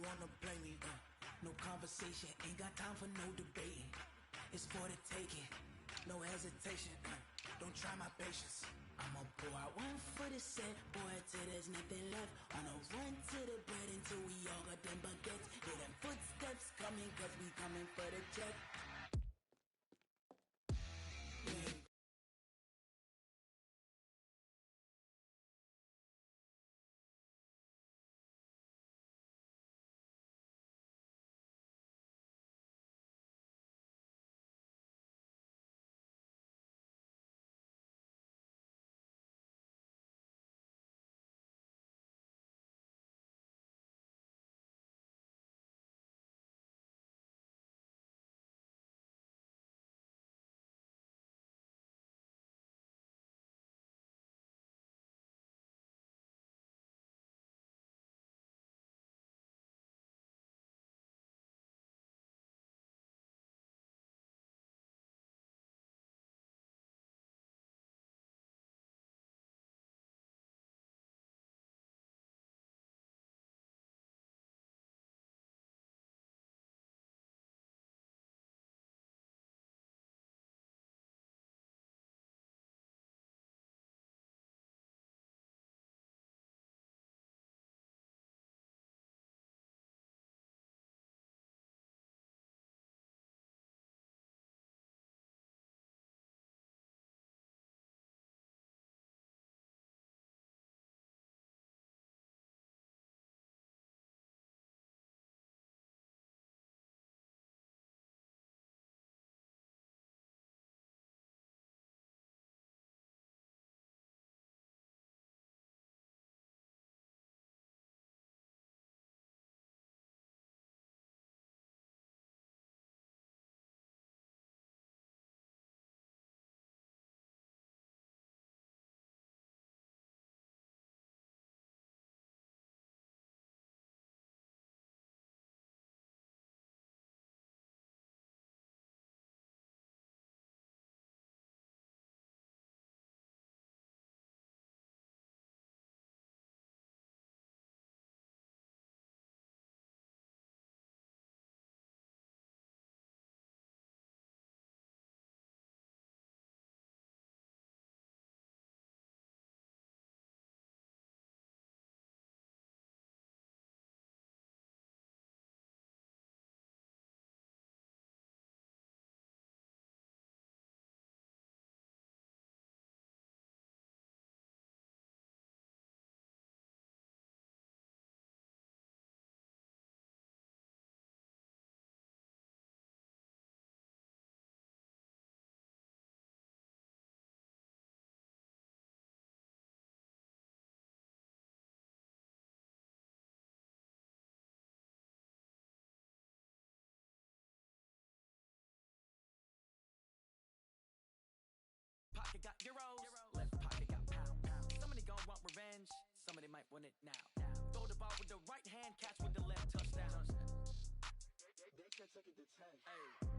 wanna blame me. No conversation, ain't got time for no debating. It's for the taking, no hesitation. Don't try my patience. I'ma pour out one for the set, boy, till there's nothing left. On a run to the bread until we all got them baguettes. Hear them footsteps coming, cause we coming for the check. Pocket got euros, left pocket got pounds. Somebody gon' want revenge, somebody might want it now. Throw the ball with the right hand, catch with the left, touchdown. They can't take it to 10. Hey.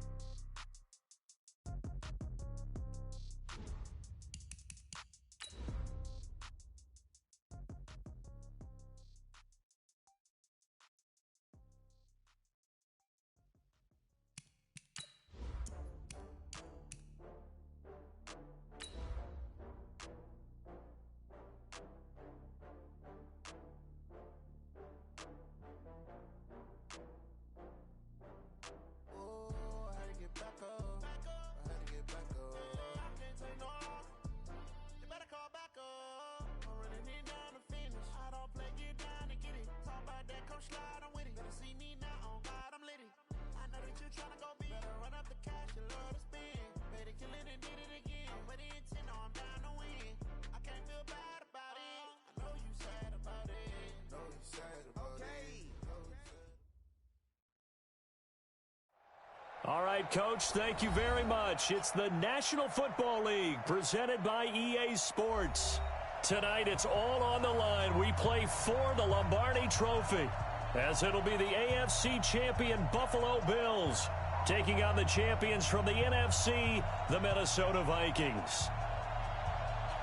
All right, Coach, thank you very much. It's the National Football League presented by EA Sports. Tonight, it's all on the line. We play for the Lombardi Trophy, as it'll be the AFC champion Buffalo Bills taking on the champions from the NFC, the Minnesota Vikings.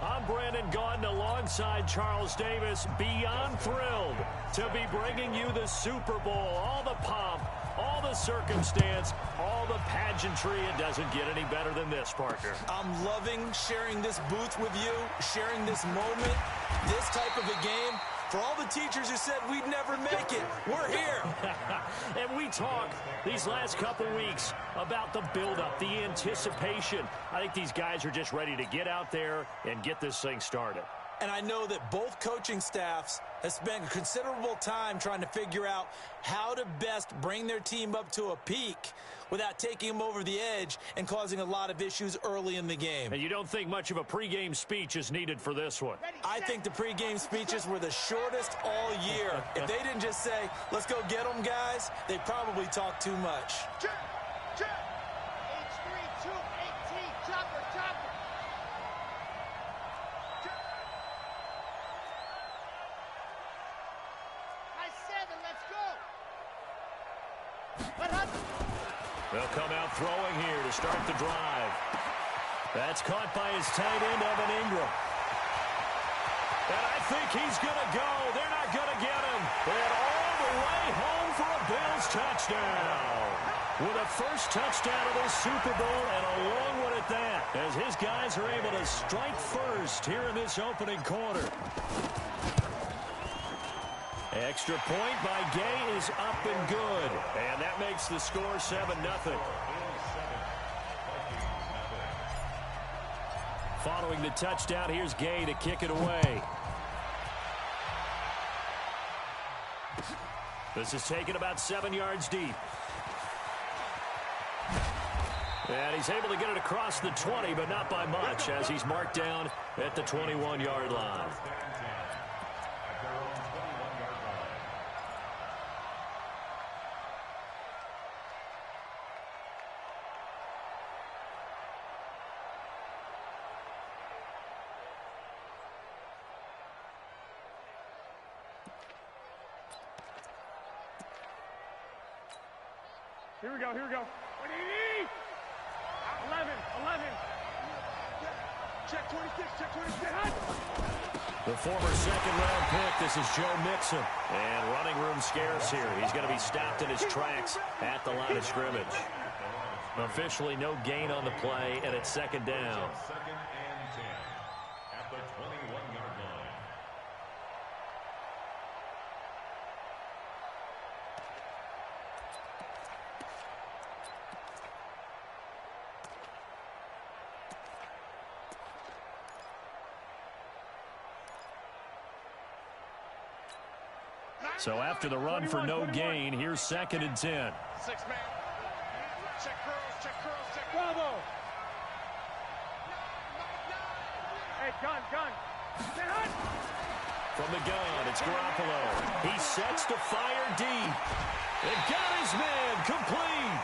I'm Brandon Gaudin alongside Charles Davis, beyond thrilled to be bringing you the Super Bowl. All the pomp, all the circumstance, all the pageantry. It doesn't get any better than this, partner. I'm loving sharing this booth with you, sharing this moment, this type of a game. For all the teachers who said we'd never make it, we're here. And we talk these last couple weeks about the buildup, the anticipation. I think these guys are just ready to get out there and get this thing started. And I know that both coaching staffs have spent considerable time trying to figure out how to best bring their team up to a peak without taking them over the edge and causing a lot of issues early in the game. And you don't think much of a pregame speech is needed for this one? I think the pregame speeches were the shortest all year. If they didn't just say, let's go get them, guys, they probably talked too much. H3, 218, chopper. They'll come out throwing here to start the drive. That's caught by his tight end, Evan Ingram. And I think he's going to go. They're not going to get him. And all the way home for a Bills touchdown. With a first touchdown of the Super Bowl and a long one at that, as his guys are able to strike first here in this opening quarter. Extra point by Gay is up and good. And that makes the score 7-0. Following the touchdown, here's Gay to kick it away. This is taken about 7 yards deep. And he's able to get it across the 20, but not by much, as he's marked down at the 21-yard line. Here we go. 11. Check 26. The former second-round pick, this is Joe Mixon. And running room scarce here. He's going to be stopped in his tracks at the line of scrimmage. Officially no gain on the play, and it's second down. Second and 10 at the 21-yard line. So after the run for no gain, here's second and 10. 6-man. Check curls. Bravo. Hey, gun. From the gun, it's Garoppolo. He sets to fire deep. It got his man complete.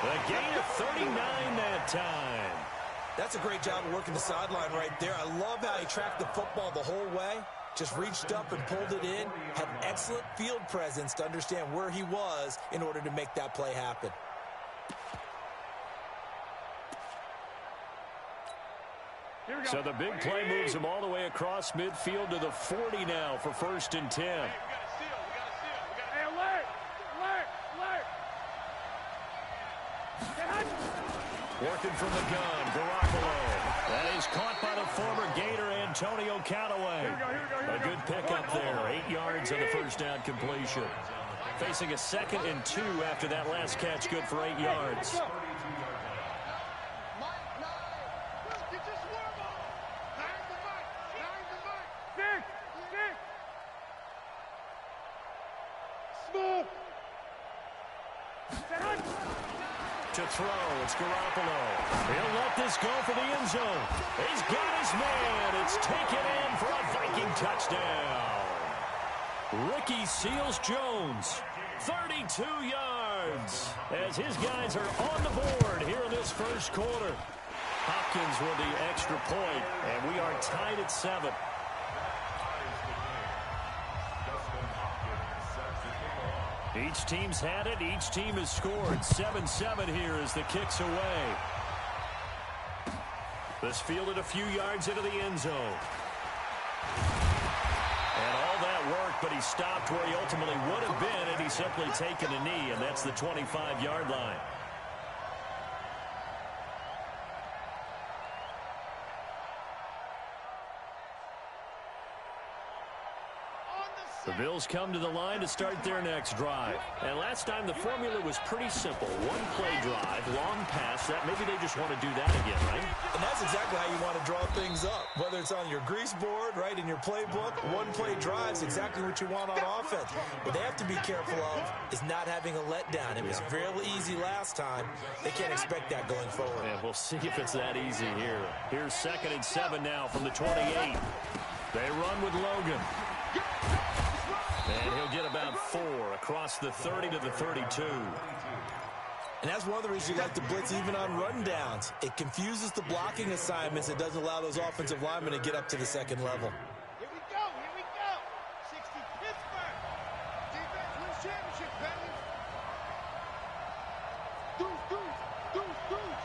A gain of 39 that time. That's a great job of working the sideline right there. I love how he tracked the football the whole way. Just reached up and pulled it in. Had excellent field presence to understand where he was in order to make that play happen. So the big play moves him all the way across midfield to the 40 now for first and 10. Hey, we got to steal. Hey, alert. Working from the gun, Garoppolo. That is caught by the former Gator, Antonio Callaway. A good pickup there, 8 yards on the first down completion. Facing a 2nd and 2 after that last catch, good for 8 yards. To throw, it's Garoppolo. He'll let this go for the end zone. He's got his man. It's taken in for a Viking touchdown. Ricky Seals-Jones, 32 yards, as his guys are on the board here in this first quarter. Hopkins with the extra point, and we are tied at 7. Each team's had it. Each team has scored. 7-7 here as the kick's away. This fielded a few yards into the end zone. And all that work, but he he stopped where he ultimately would have been had he simply taken a knee, and that's the 25-yard line. The Bills come to the line to start their next drive. And last time the formula was pretty simple. One play drive, long pass. That maybe they just want to do that again, right? And that's exactly how you want to draw things up. Whether it's on your grease board, right, in your playbook, one play drive is exactly what you want on offense. What they have to be careful of is not having a letdown. It was fairly easy last time. They can't expect that going forward. And we'll see if it's that easy here. Here's 2nd and 7 now from the 28. They run with Logan. And he'll get about 4 across the 30 to the 32. And that's one of the reasons you like to blitz even on run downs. It confuses the blocking assignments. It doesn't allow those offensive linemen to get up to the second level. Here we go, here we go. 60 Pittsburgh. Defense wins championship, baby. Deuce, deuce, deuce, deuce.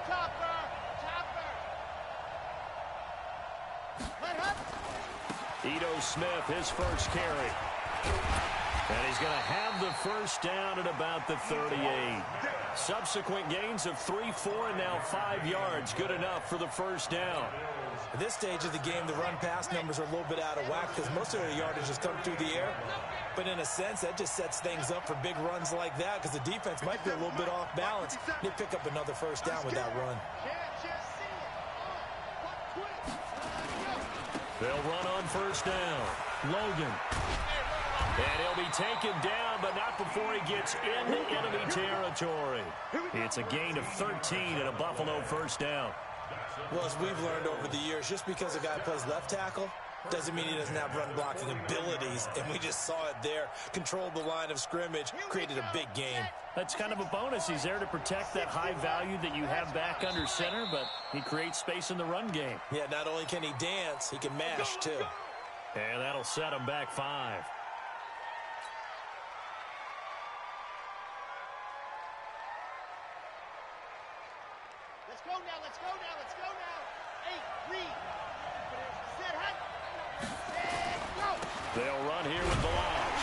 Chopper, chopper. Let up. Ito Smith, his first carry. And he's going to have the first down at about the 38. Subsequent gains of 3, 4, and now 5 yards. Good enough for the first down. At this stage of the game, the run-pass numbers are a little bit out of whack because most of their yardage has come through the air. But in a sense, that just sets things up for big runs like that because the defense might be a little bit off balance. They pick up another first down with that run. They'll run on first down. Logan. And he'll be taken down, but not before he gets into enemy territory. It's a gain of 13 and a Buffalo first down. Well, as we've learned over the years, just because a guy plays left tackle doesn't mean he doesn't have run blocking abilities. And we just saw it there. Controlled the line of scrimmage, created a big gain. That's kind of a bonus. He's there to protect that high value that you have back under center, but he creates space in the run game. Yeah, not only can he dance, he can mash too. And that'll set him back 5. Let's go now, let's go now, let's go now. 8, read. Set, hut. Set, go. They'll run here with Balaj.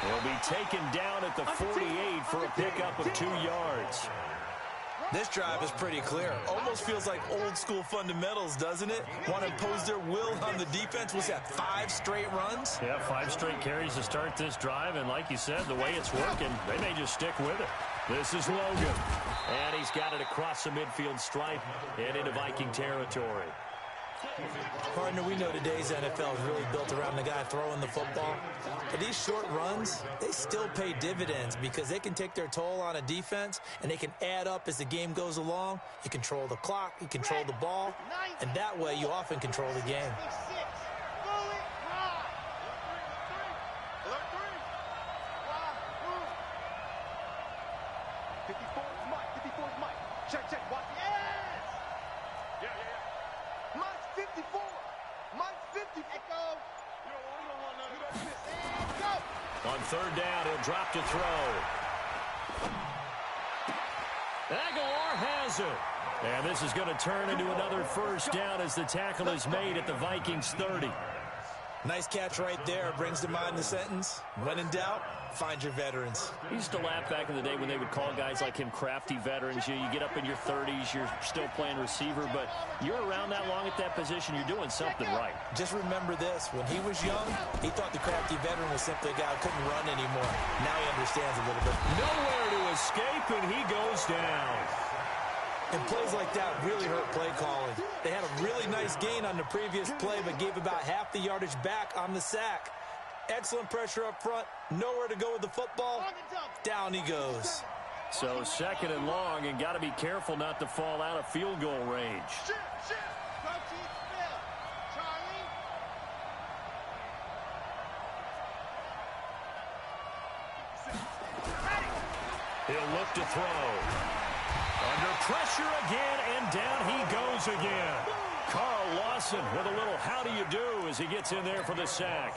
They'll be taken down at the 48 for a pickup of 2 yards. This drive is pretty clear. Almost feels like old school fundamentals, doesn't it? Want to impose their will on the defense. Was that 5 straight runs? Yeah, 5 straight carries to start this drive, and like you said, the way it's working, they may just stick with it. This is Logan, and he's got it across the midfield stripe and into Viking territory. Partner, we know today's NFL is really built around the guy throwing the football. But these short runs, they still pay dividends because they can take their toll on a defense and they can add up as the game goes along. You control the clock, you control the ball, and that way you often control the game. Check, check, what? Yes! Yeah. Mike's 54! Mike's 50! Echo! You don't want none of that. And go! On third down, he'll drop to throw. Aguilar has it. And this is going to turn into another first down as the tackle is made at the Vikings 30. Nice catch right there. Brings to mind the sentence, when in doubt, find your veterans. I used to laugh back in the day when they would call guys like him crafty veterans. You get up in your 30s, you're still playing receiver, but you're around that long at that position, you're doing something right. Just remember this. When he was young, he thought the crafty veteran was simply a guy who couldn't run anymore. Now he understands a little bit. Nowhere to escape, and he goes down. And plays like that really hurt play calling. They had a really nice gain on the previous play, but gave about half the yardage back on the sack. Excellent pressure up front. Nowhere to go with the football. Down he goes. So 2nd and long, and got to be careful not to fall out of field goal range. He'll look to throw. Under pressure again, and down he goes again. Carl Lawson with a little how do you do as he gets in there for the sack.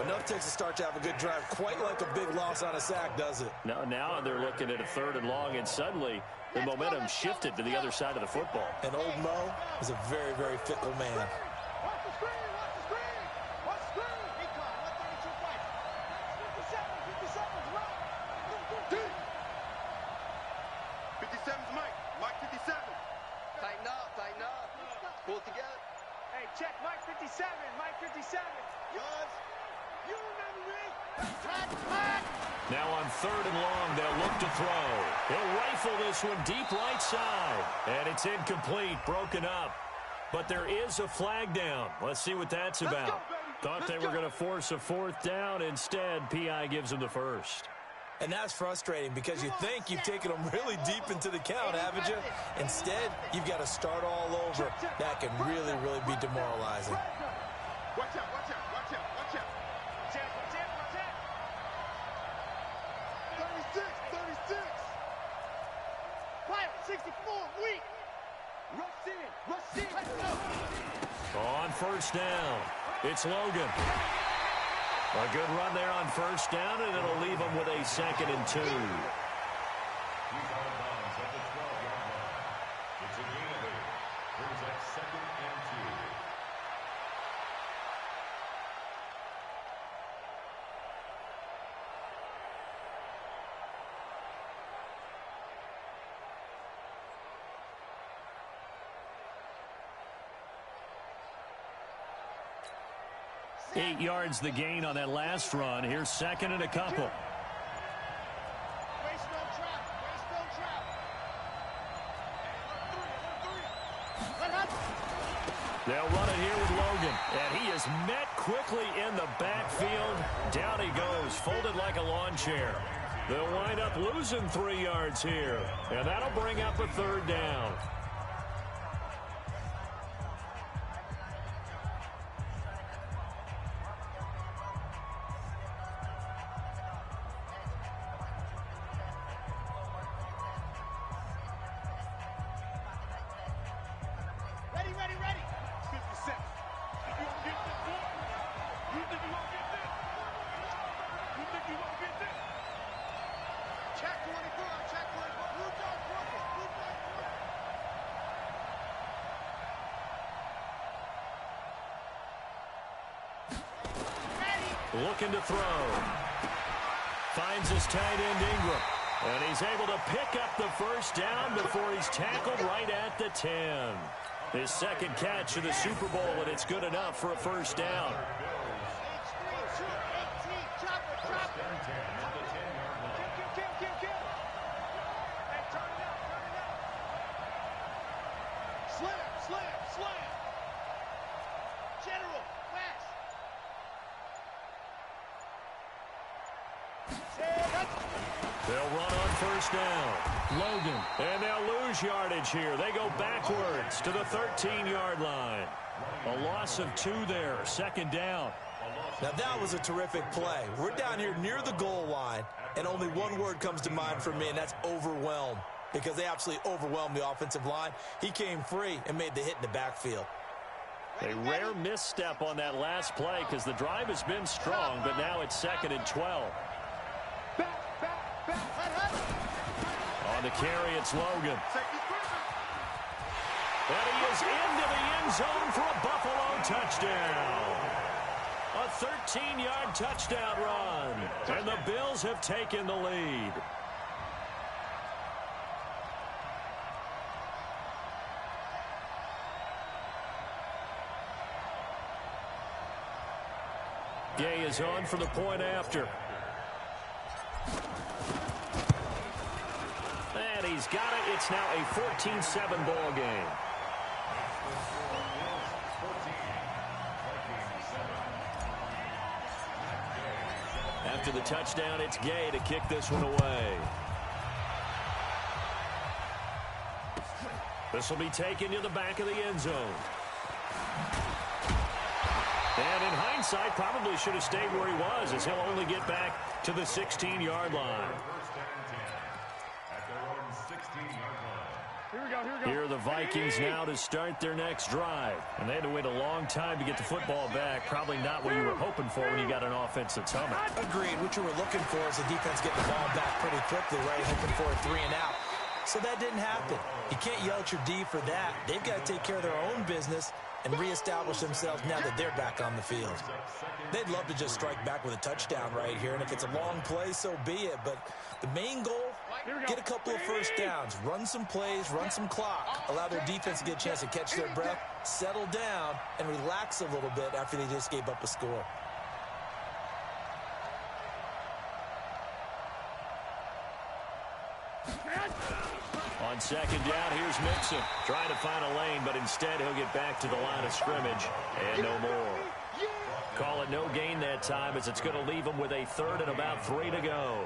Enough takes to start to have a good drive. Quite like a big loss on a sack, does it? Now they're looking at a 3rd and long, and suddenly the momentum shifted to the other side of the football. And old Mo is a very, very fickle man. Watch the screen, watch the screen. Now on 3rd and long, they'll look to throw. He'll rifle this one deep right side. And it's incomplete, broken up. But there is a flag down. Let's see what that's about. Thought they were going to force a 4th down. Instead, P.I. gives them the first. And that's frustrating because you think you've taken them really deep into the count, haven't you? Instead, you've got to start all over. That can really, really be demoralizing. Watch out, watch out, watch out, watch out. 36, 36. Quiet, 64, weak. Rush in, rush in. Let's go. On 1st down, it's Logan. A good run there on 1st down, and it'll leave him with a 2nd and 2. He's out of bounds at the 12-yard line. It's a gain of 8. Brings up 2nd and 2. 8 yards the gain on that last run. Here's 2nd and a couple. Waste no trap. Waste no trap. They'll run it here with Logan. And he is met quickly in the backfield. Down he goes, folded like a lawn chair. They'll wind up losing 3 yards here. And that'll bring up a 3rd down. Ready, ready, ready. 50 seconds. You gonna get this, boy? You think you gonna get this? You think you gonna get this? Check 24, check 24. Blue dog broken, blue dog broken. Ready. Looking to throw. Finds his tight end Ingram. And he's able to pick up the 1st down before he's tackled right at the 10. His 2nd catch of the Super Bowl, and it's good enough for a 1st down. H3, 2, 18. Chopper, chopper. Kill. Hey, turn it out. Slam. General, West. They'll run on 1st down. Logan. And they'll lose yardage here. They go backwards to the 13-yard line. A loss of 2 there. 2nd down. Now, that was a terrific play. We're down here near the goal line, and only one word comes to mind for me, and that's overwhelmed, because they absolutely overwhelmed the offensive line. He came free and made the hit in the backfield. A rare misstep on that last play because the drive has been strong, but now it's 2nd and 12. On the carry, it's Logan. And he is into the end zone for a Buffalo touchdown. A 13-yard touchdown run. And the Bills have taken the lead. Gay is on for the point after. And he's got it. It's now a 14-7 ball game. After the touchdown, it's Gay to kick this one away. This will be taken to the back of the end zone. And in hindsight, probably should have stayed where he was, as he'll only get back to the 16-yard line. Here are the Vikings now to start their next drive. And they had to wait a long time to get the football back. Probably not what you were hoping for when you got an offense that's humming. Agreed. What you were looking for is the defense getting the ball back pretty quickly, right? Hoping for a 3 and out. So that didn't happen. You can't yell at your D for that. They've got to take care of their own business and reestablish themselves now that they're back on the field. They'd love to just strike back with a touchdown right here, and if it's a long play, so be it. But the main goal, get a couple of first downs, run some plays, run some clock, allow their defense to get a chance to catch their breath, settle down, and relax a little bit after they just gave up a score. On second down, here's Mixon. Trying to find a lane, but instead he'll get back to the line of scrimmage and no more. Call it no gain that time as it's going to leave him with a third and about 3 to go.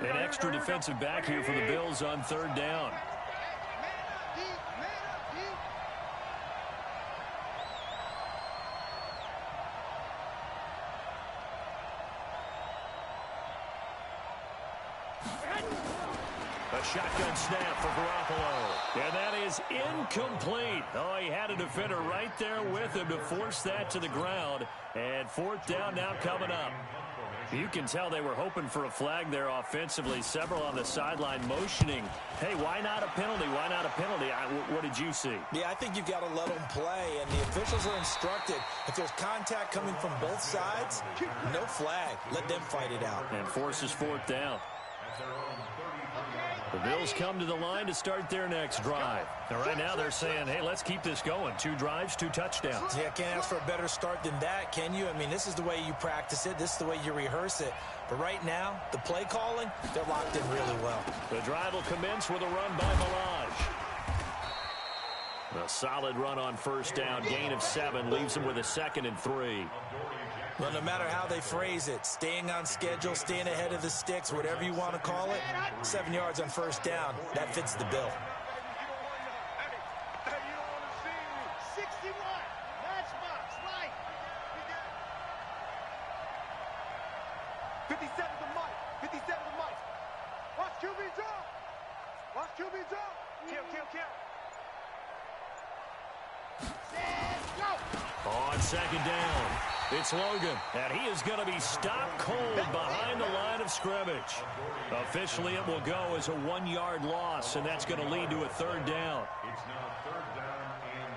An extra defensive back here for the Bills on third down. A shotgun snap for Garoppolo. And that is incomplete. Oh, he had a defender right there with him to force that to the ground. And fourth down now coming up. You can tell they were hoping for a flag there offensively. Several on the sideline motioning. Hey, why not a penalty? Why not a penalty? What did you see? Yeah, I think you've got to let them play, and the officials are instructed. If there's contact coming from both sides, no flag. Let them fight it out. And forces fourth down. The Bills come to the line to start their next drive. And right now they're saying, hey, let's keep this going. 2 drives, 2 touchdowns. Yeah, can't ask for a better start than that, can you? I mean, this is the way you practice it. This is the way you rehearse it. But right now, the play calling, they're locked in really well. The drive will commence with a run by Malage. A solid run on first down. Gain of 7 leaves them with a 2nd and 3. Well, no matter how they phrase it, staying on schedule, staying ahead of the sticks, whatever you want to call it, 7 yards on first down, that fits the bill. 61, matchbox, right. 57 to Mike, 57 to Mike. Watch QB jump. Watch QB jump. Kill. Let's go. On second down, it's Logan, and he is going to be stopped cold behind the line of scrimmage. Officially, it will go as a 1-yard loss, and that's going to lead to a third down. It's now third down and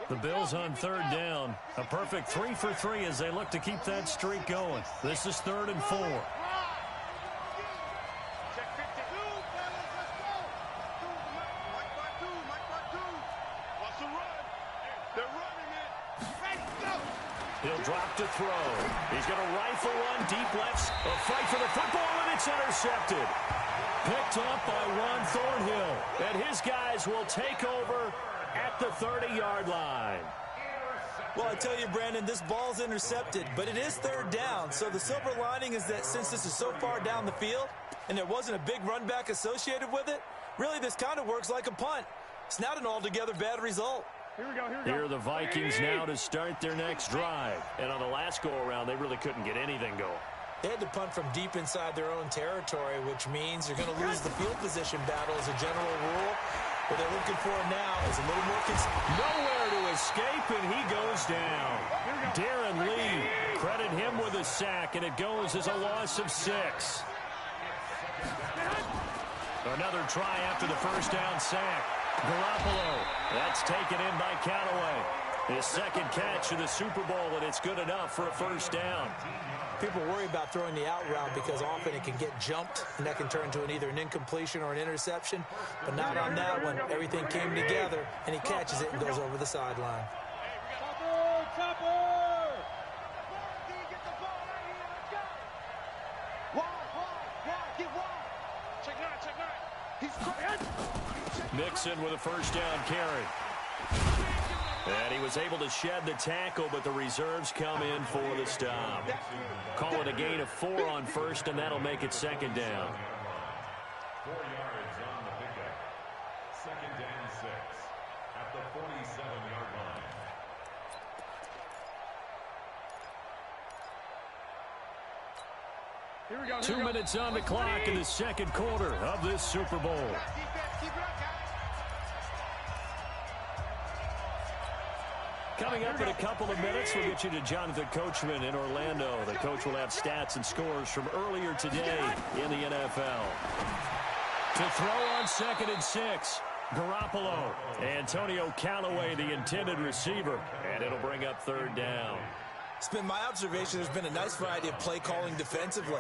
4. The Bills on third down. A perfect 3 for 3 as they look to keep that streak going. This is 3rd and 4. He'll drop to throw. He's going to rifle one deep left. A fight for the football, and it's intercepted. Picked up by Ron Thornhill. And his guys will take over at the 30-yard line. Well, I tell you, Brandon, this ball's intercepted, but it is third down. So the silver lining is that since this is so far down the field and there wasn't a big run back associated with it, really this kind of works like a punt. It's not an altogether bad result. Here are the Vikings now to start their next drive. And on the last go-around, they really couldn't get anything going. They had to punt from deep inside their own territory, which means you're going to lose the field position battle as a general rule. What they're looking for now is a little more nowhere to escape, and he goes down. Darren Lee, credit him with a sack, and it goes as a loss of 6. Another try after the first down sack. Garoppolo, that's taken in by Callaway. His second catch of the Super Bowl, and it's good enough for a first down. People worry about throwing the out route because often it can get jumped, and that can turn into either an incompletion or an interception. But not on that one. Everything came together, and he catches it and goes over the sideline. Mixon with a first down carry. And he was able to shed the tackle, but the reserves come in for the stop. Call it a gain of 4 on first, and that'll make it second down. 4 yards on the pickup. Second down 6 at the 47-yard line. 2 minutes on the clock in the second quarter of this Super Bowl. Coming up in a couple of minutes, we'll get you to Jonathan Coachman in Orlando. The coach will have stats and scores from earlier today in the NFL. To throw on 2nd and 6, Garoppolo. Antonio Callaway, the intended receiver, and it'll bring up third down. It's been my observation there's been a nice variety of play calling defensively.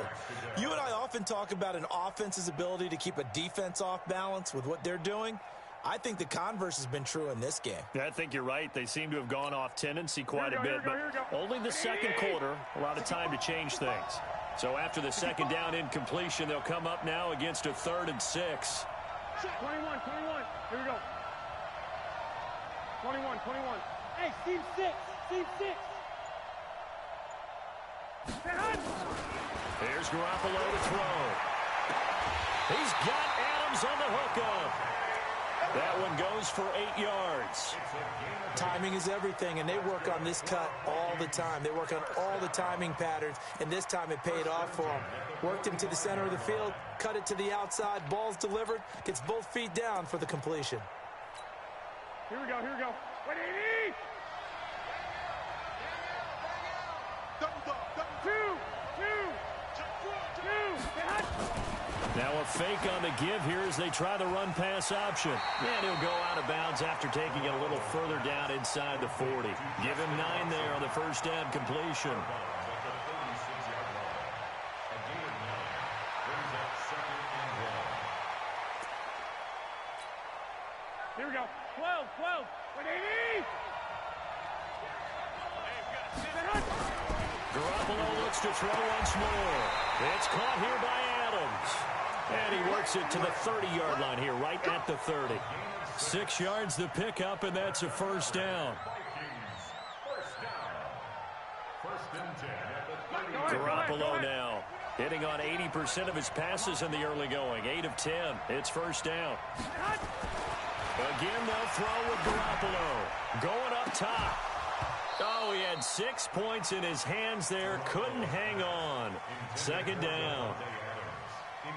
You and I often talk about an offense's ability to keep a defense off balance with what they're doing. I think the converse has been true in this game. I think you're right. They seem to have gone off tendency quite a bit, but only the second quarter, a lot of time to change things. So after the second down incompletion, they'll come up now against a 3rd and 6. 21. Here we go. 21. Hey, Steve 6. Here's Garoppolo to throw. He's got Adams on the hookup. That one goes for 8 yards. Timing is everything, and they work on this cut all the time. They work on all the timing patterns, and this time it paid off for them. Worked him to the center of the field, cut it to the outside, ball's delivered, gets both feet down for the completion. Here we go. Wait, 80! Now a fake on the give here as they try the run-pass option. And he'll go out of bounds after taking it a little further down inside the 40. Give him 9 there on the first down completion. Here we go. 12. Wait, 80! Garoppolo looks to throw once more. It's caught here by Adams. And he works it to the 30-yard line here, right at the 30. 6 yards the pickup, and that's a first down. Garoppolo now hitting on 80% of his passes in the early going. 8 of 10. It's first down. Again, they'll throw with Garoppolo. Going up top. Oh, he had 6 points in his hands there. Couldn't hang on. Second down.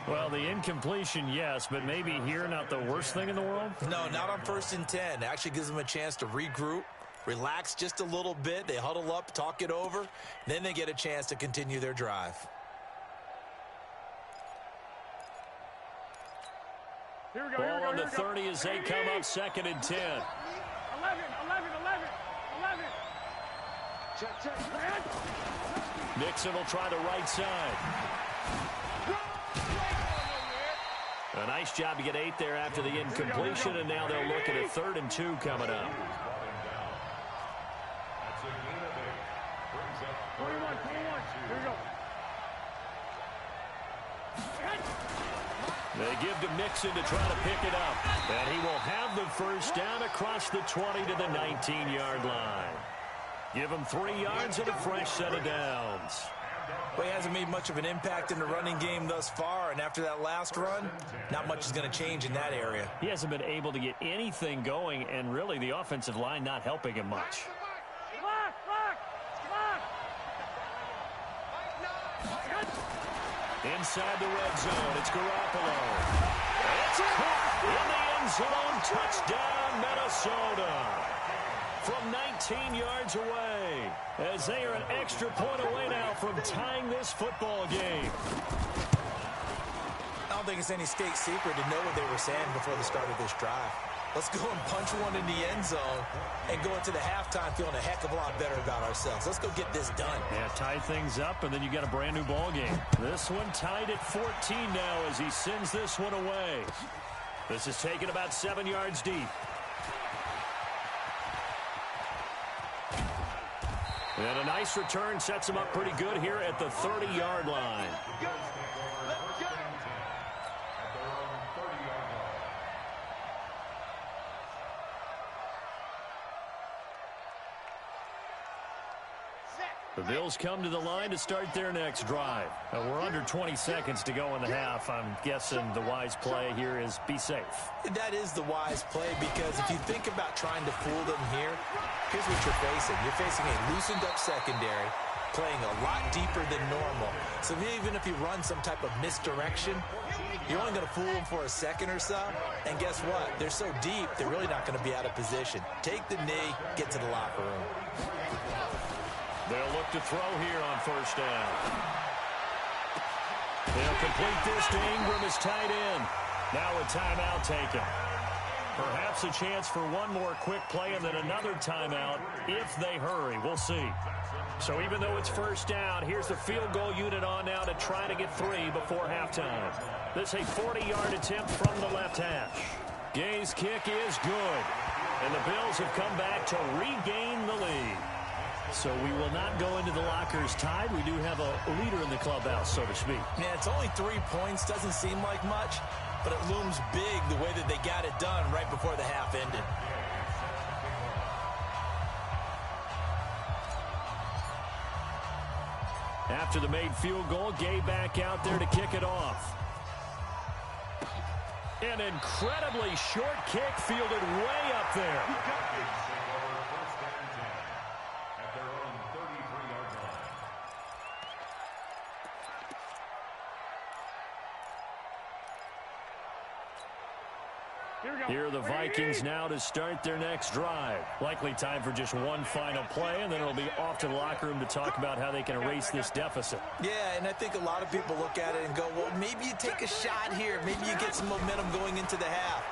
Well, the incompletion, yes, but maybe here not the worst thing in the world? No, not on 1st and 10. It actually gives them a chance to regroup, relax just a little bit. They huddle up, talk it over. Then they get a chance to continue their drive. Here we go. Ball on the 30 as they come up 2nd and 10. 11. Check. Nixon will try the right side. A nice job to get 8 there after the incompletion, and now they'll look at a 3rd and 2 coming up. 21. Here we go. They give to Mixon to try to pick it up. And he will have the first down across the 20 to the 19-yard line. Give him 3 yards and a fresh set of downs. Well, he hasn't made much of an impact in the running game thus far, and after that last run, not much is going to change in that area. He hasn't been able to get anything going, and really the offensive line not helping him much. Inside the red zone, it's Garoppolo. It's caught in the end zone. Touchdown, Minnesota. From 19 yards away, as they are an extra point away now from tying this football game. I don't think it's any state secret to know what they were saying before the start of this drive. Let's go and punch one in the end zone and go into the halftime feeling a heck of a lot better about ourselves. Let's go get this done. Yeah, tie things up, and then you got a brand new ball game. This one tied at 14 now as he sends this one away. This is taken about 7 yards deep. And a nice return sets him up pretty good here at the 30-yard line. The Bills come to the line to start their next drive. We're under 20 seconds to go in the half. I'm guessing the wise play here is be safe. That is the wise play, because if you think about trying to fool them here, here's what you're facing. You're facing a loosened up secondary, playing a lot deeper than normal. So even if you run some type of misdirection, you're only going to fool them for a second or so. And guess what? They're so deep, they're really not going to be out of position. Take the knee, get to the locker room. They'll look to throw here on first down. They'll complete this to Ingram as tight end. Now a timeout taken. Perhaps a chance for one more quick play and then another timeout if they hurry. We'll see. So even though it's first down, here's the field goal unit on now to try to get 3 before halftime. This is a 40-yard attempt from the left hash. Gay's kick is good. And the Bills have come back to regain the lead. So we will not go into the lockers tied. We do have a leader in the clubhouse, so to speak. Yeah, it's only 3 points. Doesn't seem like much, but it looms big the way that they got it done right before the half ended. After the made field goal, Gay back out there to kick it off. An incredibly short kick fielded way up there. Here are the Vikings now to start their next drive. Likely time for just one final play, and then it'll be off to the locker room to talk about how they can erase this deficit. Yeah, and I think a lot of people look at it and go, well, maybe you take a shot here. Maybe you get some momentum going into the half.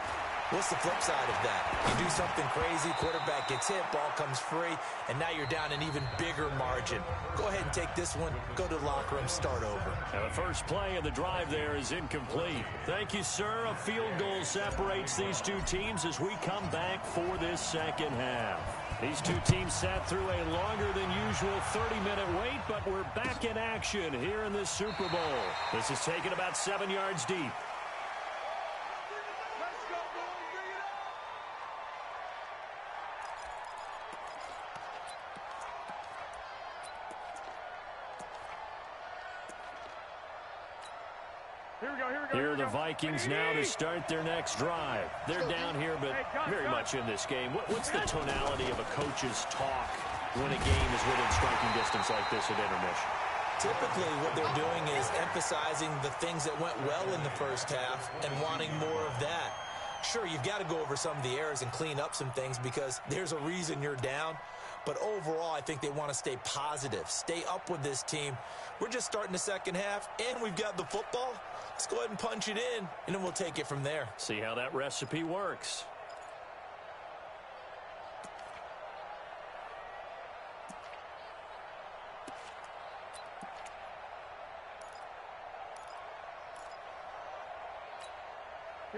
What's the flip side of that? You do something crazy, quarterback gets hit, ball comes free, and now you're down an even bigger margin. Go ahead and take this one, go to the locker room, start over. Now the first play of the drive there is incomplete. Thank you, sir. A field goal separates these two teams as we come back for this second half. These two teams sat through a longer than usual 30-minute wait, but we're back in action here in this Super Bowl. This is taken about 7 yards deep. Here are the Vikings now to start their next drive. They're down here, but very much in this game. What's the tonality of a coach's talk when a game is within striking distance like this at intermission? Typically, what they're doing is emphasizing the things that went well in the first half and wanting more of that. Sure, you've got to go over some of the errors and clean up some things because there's a reason you're down. But overall, I think they want to stay positive, stay up with this team. We're just starting the second half, and we've got the football. Let's go ahead and punch it in, and then we'll take it from there. See how that recipe works.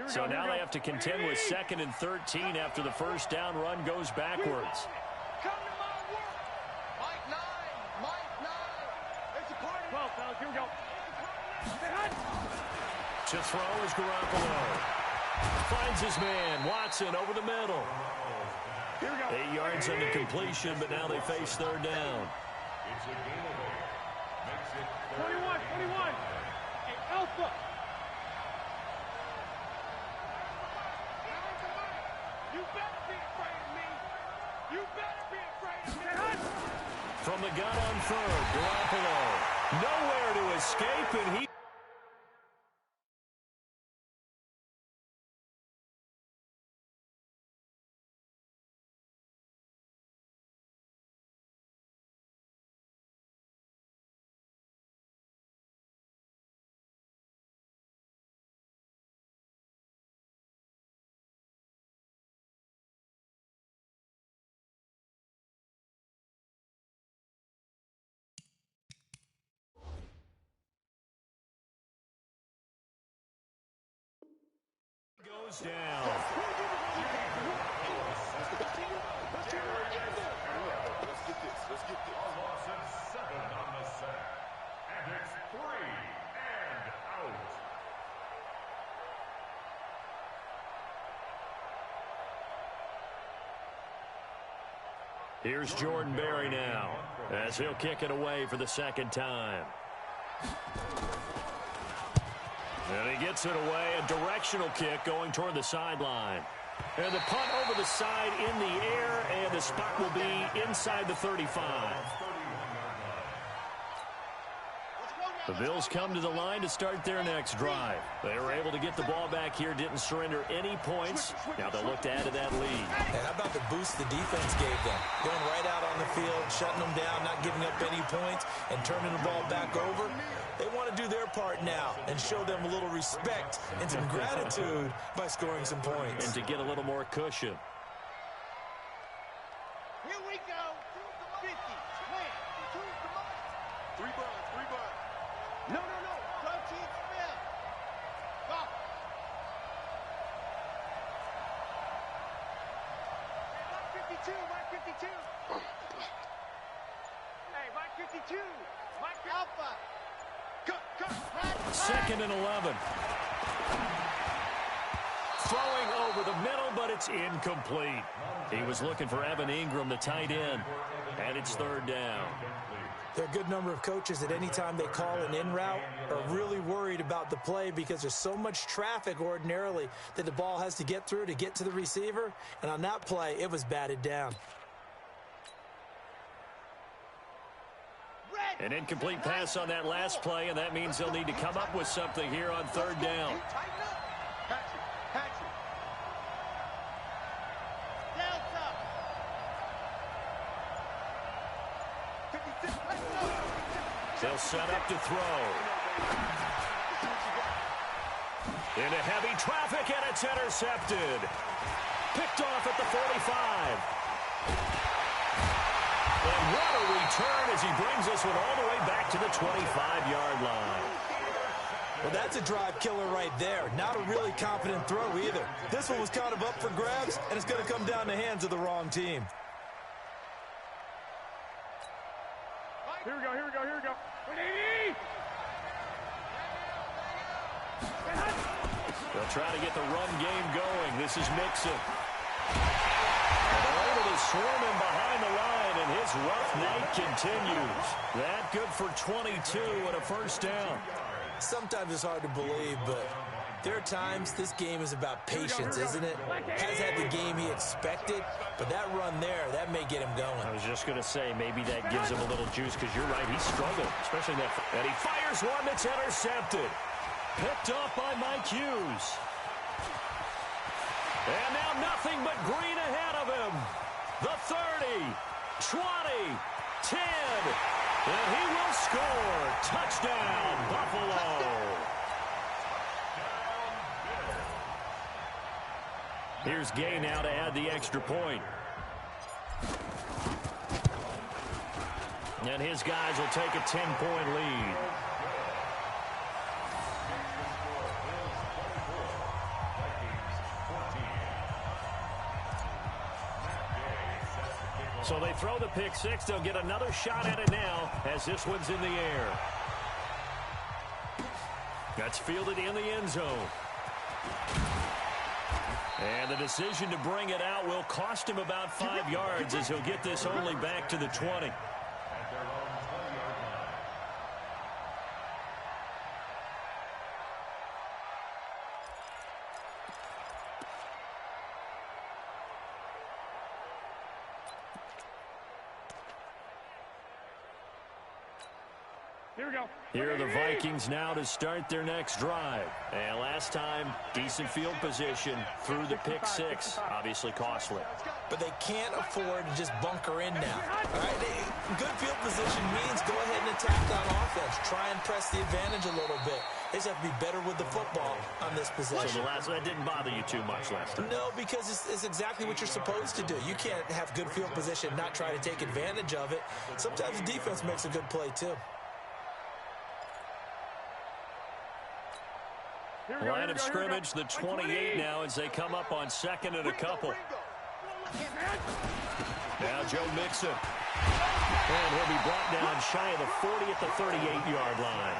So now they have to contend with 2nd and 13 after the first down run goes backwards. Come to my work. Mike 9. Mike 9. It's a party. 12, fellas. Here we go. To throw is Garoppolo. Finds his man, Watson, over the middle. 8 yards on the completion, but now they face third down. It's a gain of 8. Makes it 21. Hey, Alpha. You better be afraid of me. You better be afraid of me. From the gun on third, Garoppolo. Nowhere to escape, and he... goes down. Let's get this. A loss of 7 on the sack. And it's 3 and out. Here's Jordan Berry now, as he'll kick it away for the second time. And he gets it away, a directional kick going toward the sideline. And the punt over the side in the air, and the spot will be inside the 35. The Bills come to the line to start their next drive. They were able to get the ball back here, didn't surrender any points. Now they'll look to add to that lead. And how about the boost the defense gave them? Going right out on the field, shutting them down, not giving up any points, and turning the ball back over. They want to do their part now and show them a little respect and some gratitude by scoring some points. And to get a little more cushion. Here we go. 50. Win. 3 bucks. No. 13 spin. Go. 52, Mike 52. Hey, Mike 52. Mike Alpha. Cut. Second and 11. Throwing over the middle, but it's incomplete. He was looking for Evan Ingram, the tight end, and it's third down. There are a good number of coaches that any time they call an in route are really worried about the play because there's so much traffic ordinarily that the ball has to get through to get to the receiver. And on that play, it was batted down. An incomplete pass on that last play, and that means they'll need to come up with something here on third down. They'll set up to throw. Into heavy traffic, and it's intercepted. Picked off at the 45. And what a return as he brings this one all the way back to the 25-yard line. Well, that's a drive killer right there. Not a really confident throw either. This one was kind of up for grabs, and it's going to come down the hands of the wrong team. Here we go. They'll try to get the run game going. This is Mixon. And they're able to swarm him behind the line, and his rough night continues. That good for 22 and a first down. Sometimes it's hard to believe, but there are times this game is about patience, isn't it? Has had the game he expected, but that run there, that may get him going. I was just going to say, maybe that gives him a little juice, because you're right, he struggled, especially that. And he fires one that's intercepted. Picked off by Mike Hughes. And now nothing but green ahead of him. The 30, 20, 10, and he will score. Touchdown, Buffalo. Here's Gay now to add the extra point. And his guys will take a 10-point lead. So they throw the pick six. They'll get another shot at it now as this one's in the air. That's fielded in the end zone. And the decision to bring it out will cost him about 5 yards as he'll get this only back to the 20. Here we go. Here are the Vikings now to start their next drive. And last time, decent field position through the pick six. Obviously costly. But they can't afford to just bunker in now. All right? Good field position means go ahead and attack on offense. Try and press the advantage a little bit. They just have to be better with the football on this possession. So that didn't bother you too much last time? No, because it's exactly what you're supposed to do. You can't have good field position and not try to take advantage of it. Sometimes the defense makes a good play, too. Line of scrimmage, the 28 now as they come up on second and a couple. Now Joe Mixon. And he'll be brought down shy of the 40 at the 38-yard line.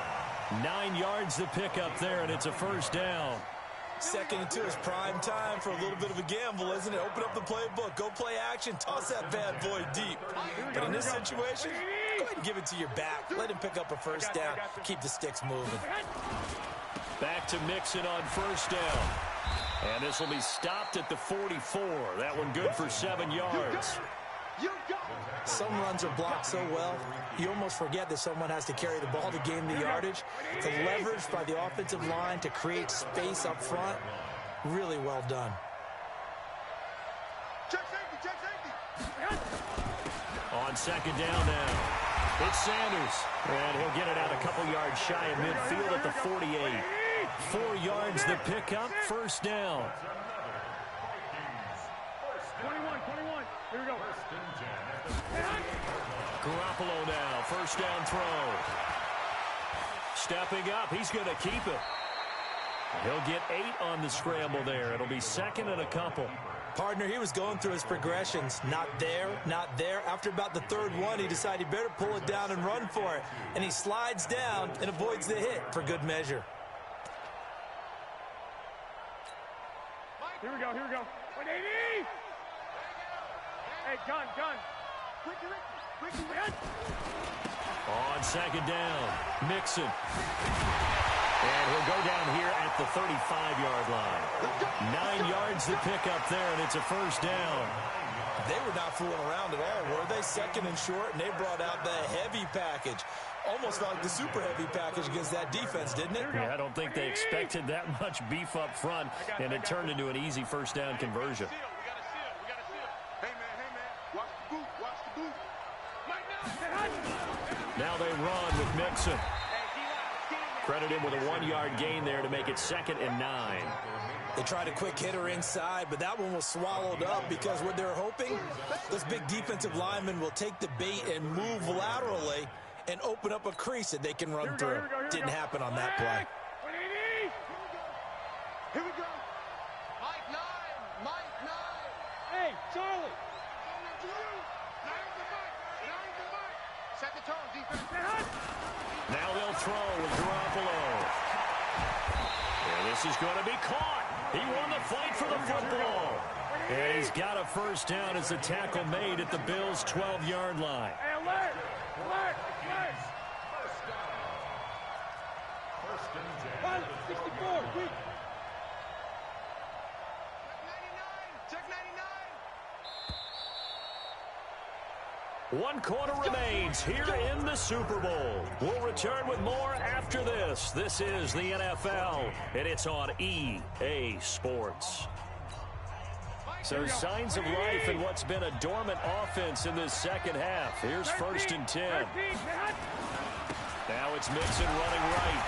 9 yards to pick up there, and it's a first down. Second and 2 is prime time for a little bit of a gamble, isn't it? Open up the playbook, go play action, toss that bad boy deep. But in this situation, go ahead and give it to your back. Let him pick up a first down. Keep the sticks moving. Back to Mixon on first down. And this will be stopped at the 44. That one good for 7 yards. Some runs are blocked so well, you almost forget that someone has to carry the ball to gain the yardage. The leverage by the offensive line to create space up front, really well done. On second down now, it's Sanders. And he'll get it out a couple yards shy of midfield at the 48. 4 yards the pickup, first down. 21. Here we go. Garoppolo now, first down throw. Stepping up, he's going to keep it. He'll get 8 on the scramble there. It'll be second and a couple. Partner, he was going through his progressions. Not there, not there. After about the third one, he decided he better pull it down and run for it. And he slides down and avoids the hit for good measure. Here we go. 180! Hey, gun. On second down, Mixon. And he'll go down here at the 35-yard line. 9 yards to pick up there, and it's a first down. They were not fooling around at all, were they? Second and short, and they brought out the heavy package. Almost felt like the super heavy package against that defense, didn't it? Yeah, I don't think they expected that much beef up front, and it turned into an easy first down conversion. We got a seal. Hey, man. Watch the boot. Now they run with Mixon. Credit him with a 1-yard gain there to make it 2nd and 9. They tried a quick hitter inside, but that one was swallowed up because what they're hoping, those big defensive linemen will take the bait and move laterally and open up a crease that they can run through. Didn't happen on that play. 180! Here we go. Mike 9. Hey, Charlie. Set the tone, defense. Now they'll throw with Garoppolo. And this is going to be caught. He won the fight for the football. And he's got a first down as the tackle made at the Bills' 12-yard line. Hey, alert! First and 10. 64, quick. Check 99. 1 quarter remains here in the Super Bowl. We'll return with more after this. This is the NFL, and it's on EA Sports. So signs of life in what's been a dormant offense in this second half. Here's 1st and 10. Now it's Mixon running right.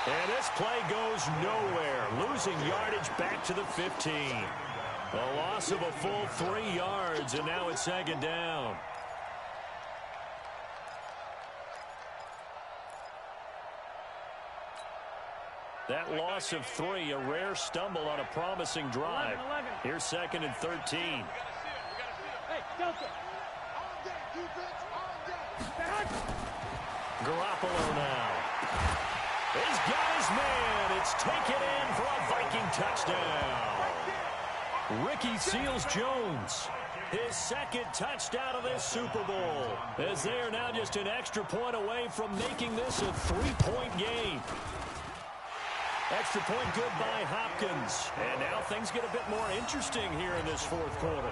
And this play goes nowhere. Losing yardage back to the 15. A loss of a full 3 yards, and now it's 2nd down. That loss of 3, a rare stumble on a promising drive. 11. Here's 2nd and 13. Hey, Delta. Garoppolo now. He's got his man. It's taken in for a Viking touchdown. Ricky Seals-Jones, his 2nd touchdown of this Super Bowl, as they are now just an extra point away from making this a 3-point game. Extra point good by Hopkins. And now things get a bit more interesting here in this 4th quarter.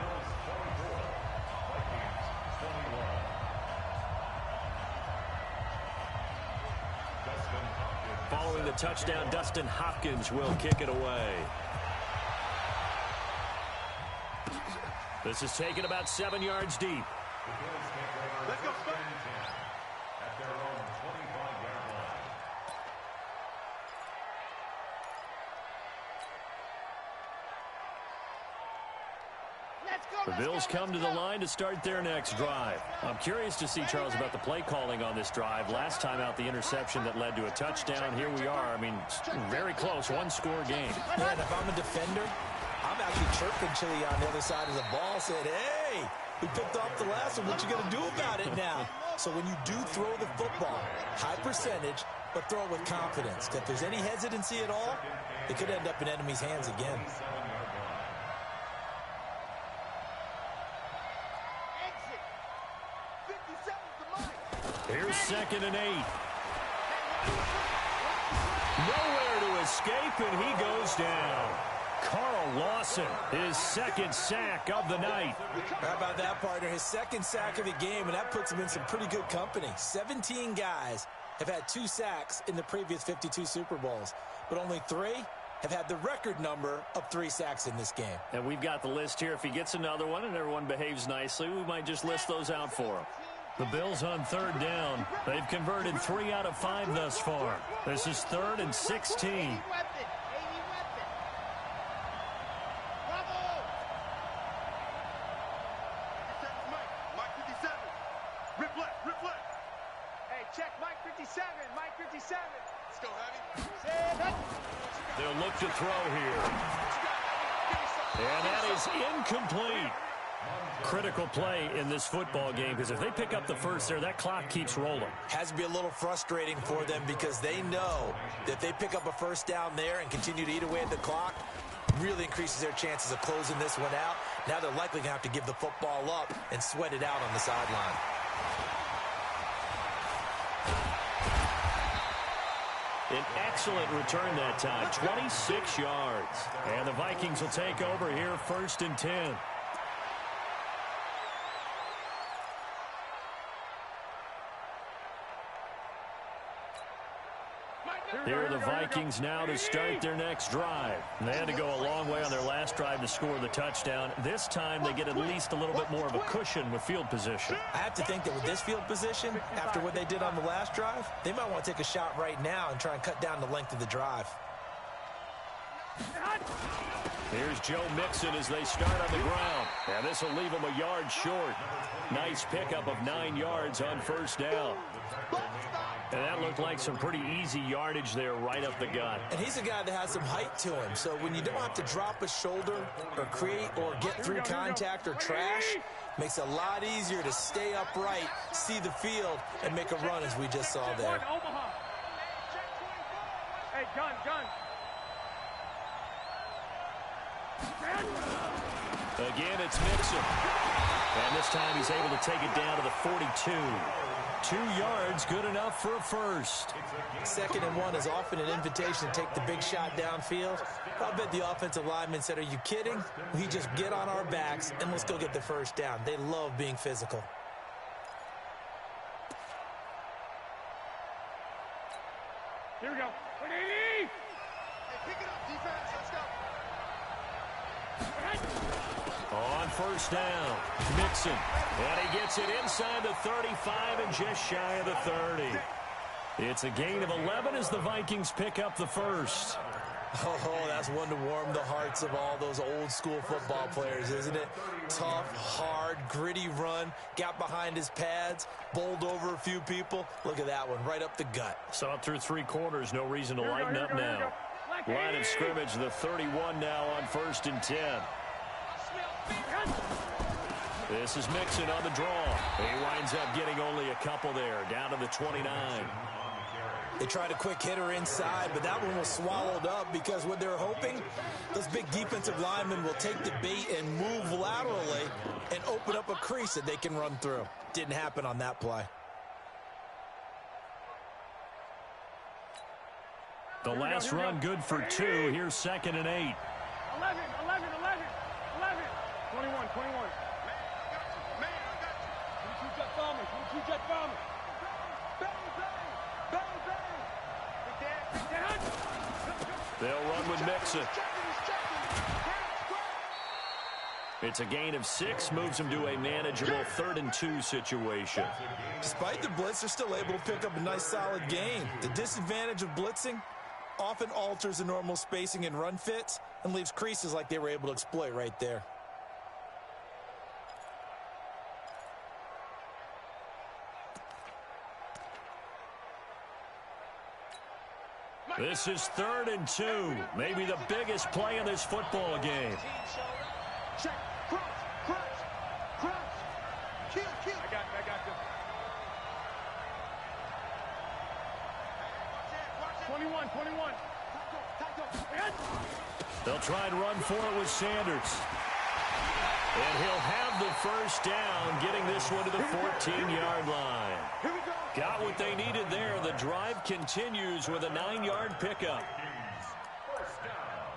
Following the touchdown, Dustin Hopkins will kick it away. This is taken about 7 yards deep. Let's go, Spurs. At their own 25-yard line. The Bills come to the line to start their next drive. I'm curious to see, Charles, about the play calling on this drive. Last time out, the interception that led to a touchdown. Here we are. I mean, very close, 1-score game. Man, if I'm a defender, I'm actually chirping Chili on the other side of the ball, saying, hey, we picked off the last one. What you going to do about it now? So when you do throw the football, high percentage, but throw it with confidence. If there's any hesitancy at all, it could end up in enemy's hands again. Here's 2nd and 8. Nowhere to escape, and he goes down. Carl Lawson, his 2nd sack of the night. How about that, partner? His 2nd sack of the game, and that puts him in some pretty good company. 17 guys have had 2 sacks in the previous 52 Super Bowls, but only 3 have had the record number of 3 sacks in this game. And we've got the list here. If he gets another one and everyone behaves nicely, we might just list those out for him. The Bills on 3rd down. They've converted 3 out of 5 thus far. This is 3rd and 16. Mike 57. Rip left. Hey, check Mike 57. Mike 57. Let's go, Heavy. They'll look to throw here. And that is incomplete. Critical play in this football game, because if they pick up the first there, that clock keeps rolling. Has to be a little frustrating for them because they know that if they pick up a first down there and continue to eat away at the clock, really increases their chances of closing this one out. Now they're likely going to have to give the football up and sweat it out on the sideline. An excellent return that time, 26 yards. And the Vikings will take over here, 1st and 10. Here are the Vikings now to start their next drive. They had to go a long way on their last drive to score the touchdown. This time they get at least a little bit more of a cushion with field position. I have to think that with this field position, after what they did on the last drive, they might want to take a shot right now and try and cut down the length of the drive. Here's Joe Mixon as they start on the ground. And this will leave them a yard short. Nice pickup of 9 yards on 1st down. And that looked like some pretty easy yardage there right up the gut. And he's a guy that has some height to him. So when you don't have to drop a shoulder or create or get through contact or trash, makes it a lot easier to stay upright, see the field, and make a run as we just saw there. Hey, gun. Again, it's Mixon. And this time he's able to take it down to the 42. 2 yards, good enough for a first. 2nd and 1 is often an invitation to take the big shot downfield. I'll bet the offensive lineman said, are you kidding? We just get on our backs and let's go get the first down. They love being physical. Here we go. 180! Hey, pick it up, defense. Let's go. On 1st down, Mixon. And he gets it inside the 35 and just shy of the 30. It's a gain of 11 as the Vikings pick up the first. Oh, that's one to warm the hearts of all those old school football players, isn't it? Tough, hard, gritty run, got behind his pads, bowled over a few people. Look at that one, right up the gut. Saw through 3 quarters, no reason to lighten up now. Line of scrimmage, the 31 now on 1st and 10. This is Mixon on the draw. He winds up getting only a couple there, down to the 29. They tried a quick hitter inside, but that one was swallowed up because what they're hoping, those big defensive linemen will take the bait and move laterally and open up a crease that they can run through. Didn't happen on that play. The last run good for 2. Here's 2nd and 8. 11. 21. Man, I got you. 22 jet bombers. 22 jet bombers. Bang. They'll run with Mixon. It's a gain of 6, moves them to a manageable 3rd and 2 situation. Despite the blitz, they're still able to pick up a nice solid gain. The disadvantage of blitzing often alters the normal spacing and run fits and leaves creases like they were able to exploit right there. This is 3rd and 2, maybe the biggest play in this football game. Check. Crouch. Kill. I got you. 21. They'll try and run for it with Sanders. And he'll have the first down, getting this one to the 14-yard line. Here we go. Got what they needed there. The drive continues with a 9-yard pickup. First down.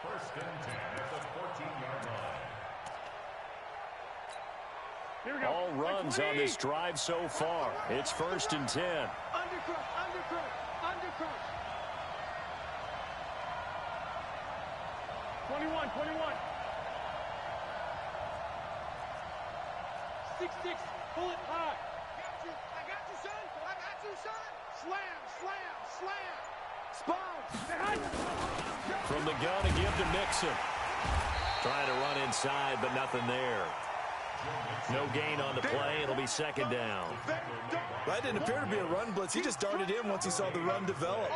1st and 10 at the 14-yard line. Here we go. All runs on this drive so far. It's 1st and 10. Undercrush. 21. 6-6. Pull it high. I got you, son. Slam. From the gun to give to Mixon. Trying to run inside, but nothing there. No gain on the play. It'll be 2nd down. That didn't appear to be a run blitz. He just darted in once he saw the run develop.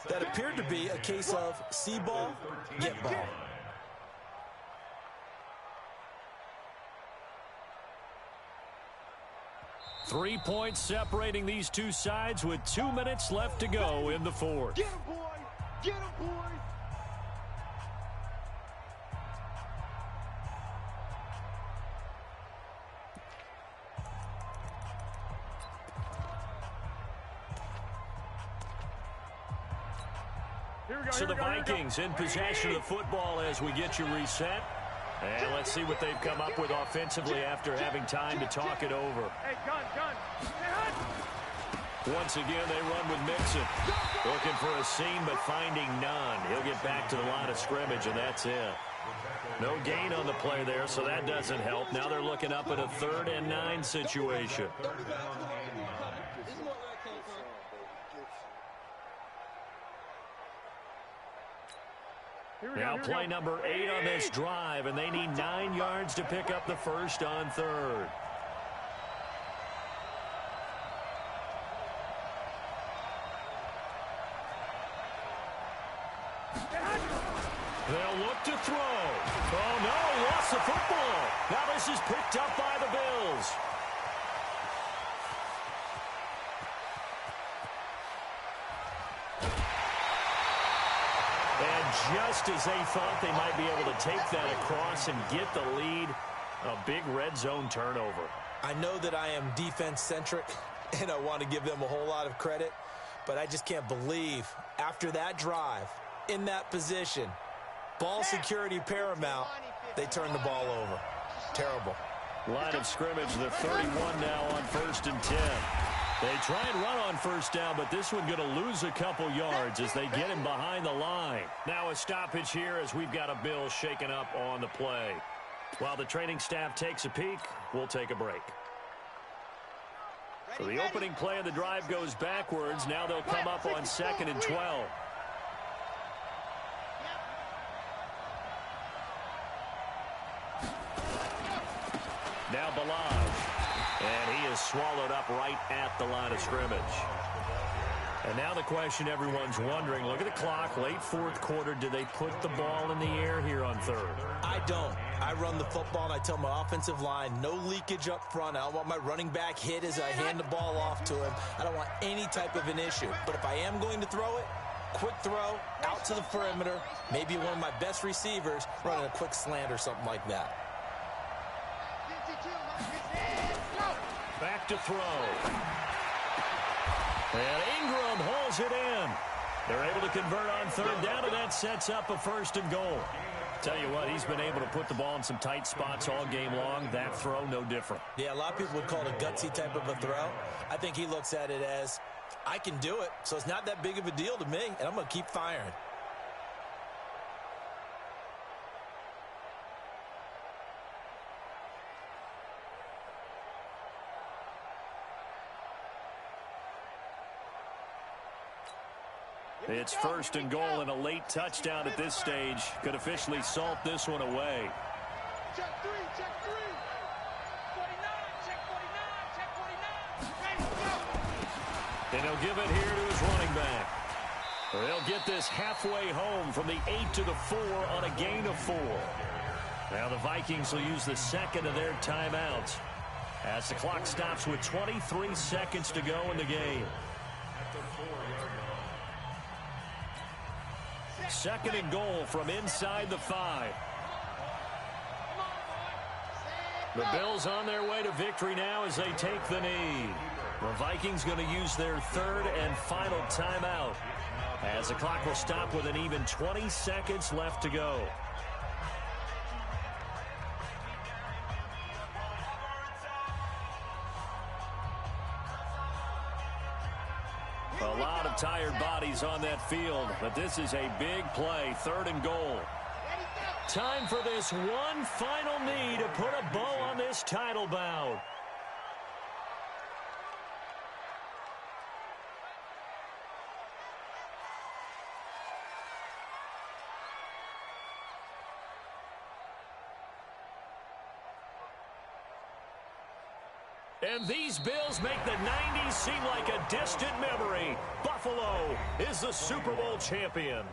That appeared to be a case of see ball, get ball. 3 points separating these two sides with 2 minutes left to go in the fourth. Get him, boys! Get him, boys! So the Vikings in possession of the football as we get you reset. And let's see what they've come up with offensively after having time to talk it over. Hey, gun! Once again, they run with Mixon. Looking for a seam, but finding none. He'll get back to the line of scrimmage, and that's it. No gain on the play there, so that doesn't help. Now they're looking up at a 3rd and 9 situation. Now play number 8 on this drive, and they need 9 yards to pick up the first on 3rd. They'll look to throw. Oh, no, lost the football. Now this is picked up by the Bills. And just as they thought they might be able to take that across and get the lead, a big red zone turnover. I know that I am defense-centric, and I want to give them a whole lot of credit, but I just can't believe after that drive, in that position, ball security paramount, they turn the ball over. Terrible. Line of scrimmage, the 31 now on 1st and 10. They try and run on first down, but this one going to lose a couple yards as they get him behind the line. Now a stoppage here as we've got a Bill shaken up on the play. While the training staff takes a peek, we'll take a break. So the opening play of the drive goes backwards. Now they'll come up on 2nd and 12. Now Balaj. And he is swallowed up right at the line of scrimmage. And now the question everyone's wondering, look at the clock, late 4th quarter. Do they put the ball in the air here on 3rd? I don't. I run the football, and I tell my offensive line, no leakage up front. I don't want my running back hit as I hand the ball off to him. I don't want any type of an issue. But if I am going to throw it, quick throw, out to the perimeter, maybe one of my best receivers running a quick slant or something like that. Back to throw. And Ingram hauls it in. They're able to convert on 3rd down, and that sets up a 1st and goal. Tell you what, he's been able to put the ball in some tight spots all game long. That throw, no different. Yeah, a lot of people would call it a gutsy type of a throw. I think he looks at it as, I can do it, so it's not that big of a deal to me, and I'm going to keep firing. It's 1st and goal, and a late touchdown at this stage could officially salt this one away. Check 3, check 3. 49, check 49, check 49. And he'll give it here to his running back. They'll get this halfway home from the 8 to the 4 on a gain of 4. Now the Vikings will use the 2nd of their timeouts as the clock stops with 23 seconds to go in the game. 2nd and goal from inside the 5. The Bills on their way to victory now as they take the knee. The Vikings going to use their 3rd and final timeout as the clock will stop with an even 20 seconds left to go. A lot of tired bodies on that field, but this is a big play, 3rd and goal. Time for this one final knee to put a bow on this title bout. And these Bills make the 90s seem like a distant memory. Buffalo is the Super Bowl champion.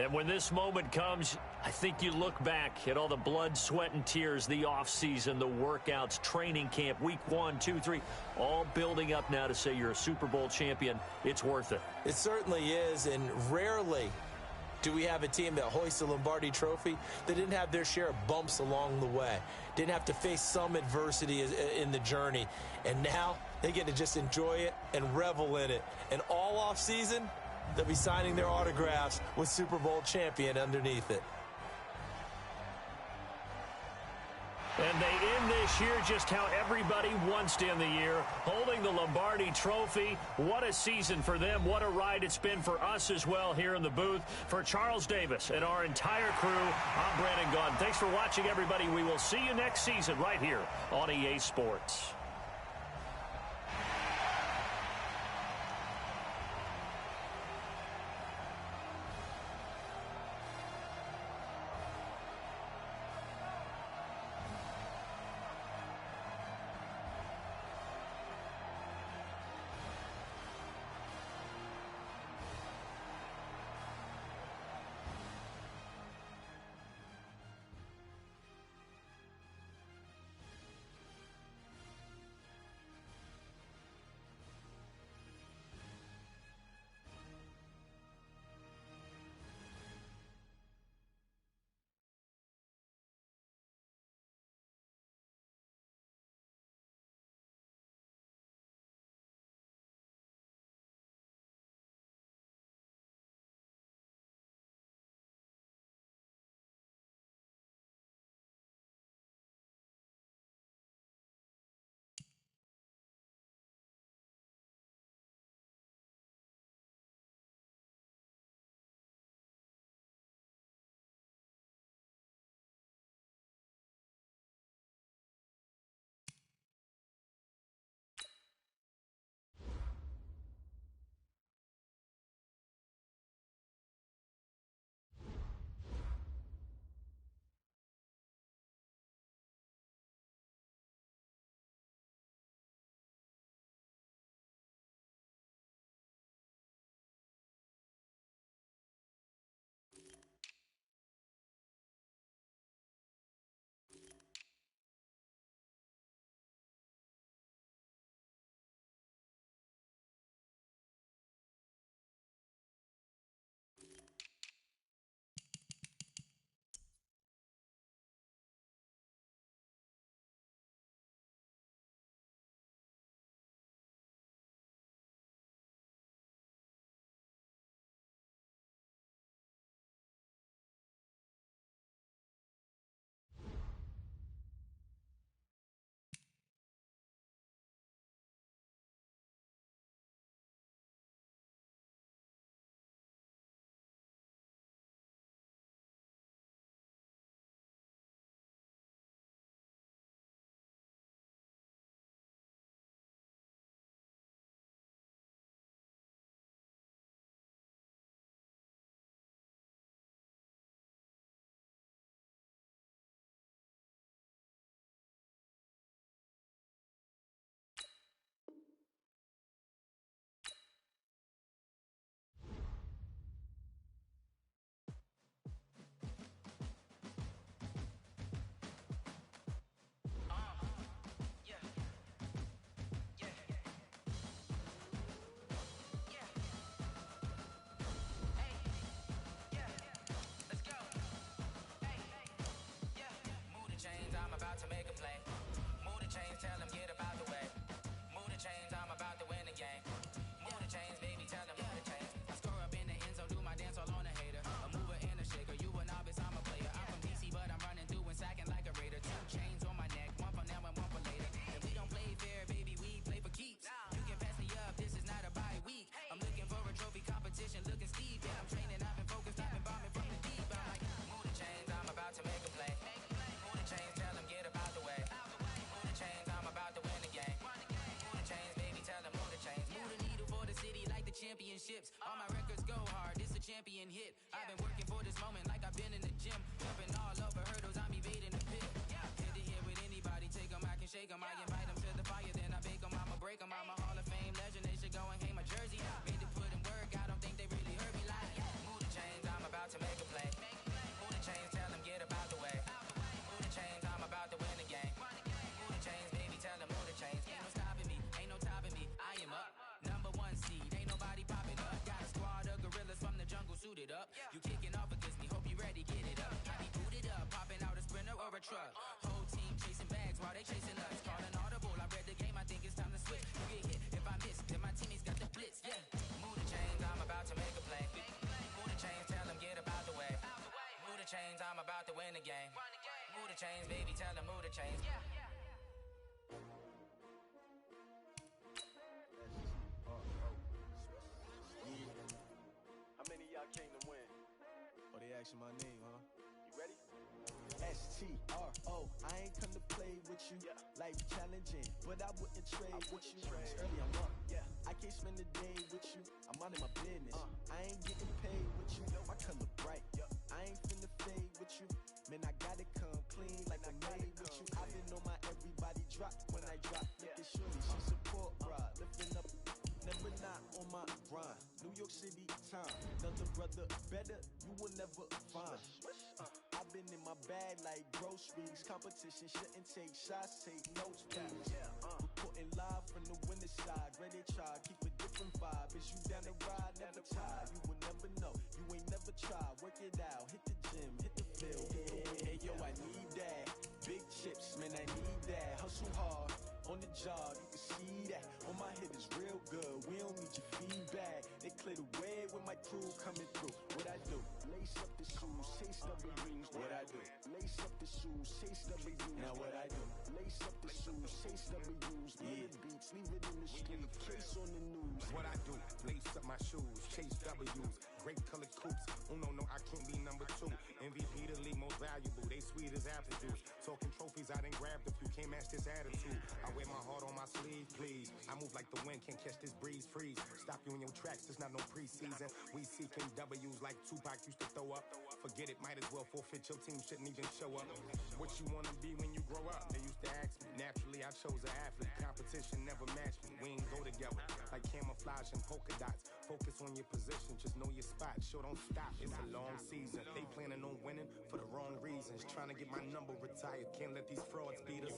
And when this moment comes, I think you look back at all the blood, sweat, and tears, the offseason, the workouts, training camp, week 1, 2, 3, all building up now to say you're a Super Bowl champion. It's worth it. It certainly is, and rarely do we have a team that hoists a Lombardi trophy that didn't have their share of bumps along the way, didn't have to face some adversity in the journey, and now they get to just enjoy it and revel in it. And all offseason, they'll be signing their autographs with Super Bowl champion underneath it. And they end this year just how everybody wants to end the year, holding the Lombardi Trophy. What a season for them. What a ride it's been for us as well here in the booth. For Charles Davis and our entire crew, I'm Brandon Gaudin. Thanks for watching, everybody. We will see you next season right here on EA Sports. championships. All my records go hard, this a champion hit. I've been working for this moment like I've been in the gym. Jumping all over hurdles, I'm evading the pit. Head to head with anybody, take them, I can shake them. I invite them to the fire, then I bake them, I'ma break them. I'm a Hall of Fame legend, they should go and hang my jersey. Made to put in work, I don't think they really heard me like, move the chains, I'm about to make truck. Whole team chasing bags while they chasing us. Call an audible, I read the game, I think it's time to switch. You get hit, if I miss, then my teammates got the blitz, yeah. Move the chains, I'm about to make a play. Move the chains, tell them get up out the way. Move the chains, I'm about to win the game. Move the chains, baby, tell them move the chains. How many of y'all came to win? Oh, they asking my name, huh? You ready? S-T-R-O, I ain't come to play with you. Yeah. Life challenging, but I wouldn't trade with you. It's early, I'm up. Yeah. I can't spend the day with you. I'm minding my business. I ain't getting paid with you. My color bright. I ain't finna fade with you. Man, I gotta come clean like I'm made with you. I've been on my everybody drop when I drop. Look at Shorty, she support ride. Lifting up, never not on my grind. New York City time. Another brother better, you will never find. I've been in my bag like groceries. Competition shouldn't take shots, take notes, please. Reporting live from the winter side. Ready to try, keep a different vibe. Is you down the ride, never tired. You will never know, you ain't never tried. Work it out, hit the gym, hit the field. Hey yo, I need that. Big chips, man, I need that. Hustle hard, on the job, you can see that. On my hit is real good, we don't need your feedback. They clear the way with my crew coming through. What I do? Lace up the shoes, chase double rings. What I do? Lace up the shoes, chase double U's. Now what I do? Lace up the shoes, chase double U's. Yeah, beats, leave it in the street, case on the news. What I do? Lace up my shoes, chase W's. Great colored coops. Oh no, I can't be number 2. MVP the league most valuable. They sweet as apple juice. Talking trophies, I done grabbed a few. Can't match this attitude. I wear my heart on my sleeve, please. I move like the wind, can't catch this breeze. Freeze. Stop you in your tracks. There's not no preseason. We seeking W's like Tupac used to throw up. Forget it, might as well forfeit. Your team shouldn't even show up. What you wanna be when you grow up? They used to ask me. Naturally, I chose an athlete. Competition never matched me. We ain't go together like camouflage and polka dots. Focus on your position, just know your spot. Sure, don't stop. It's a long season. They planning on winning for the wrong reasons. Trying to get my number retired. Can't let these frauds beat us.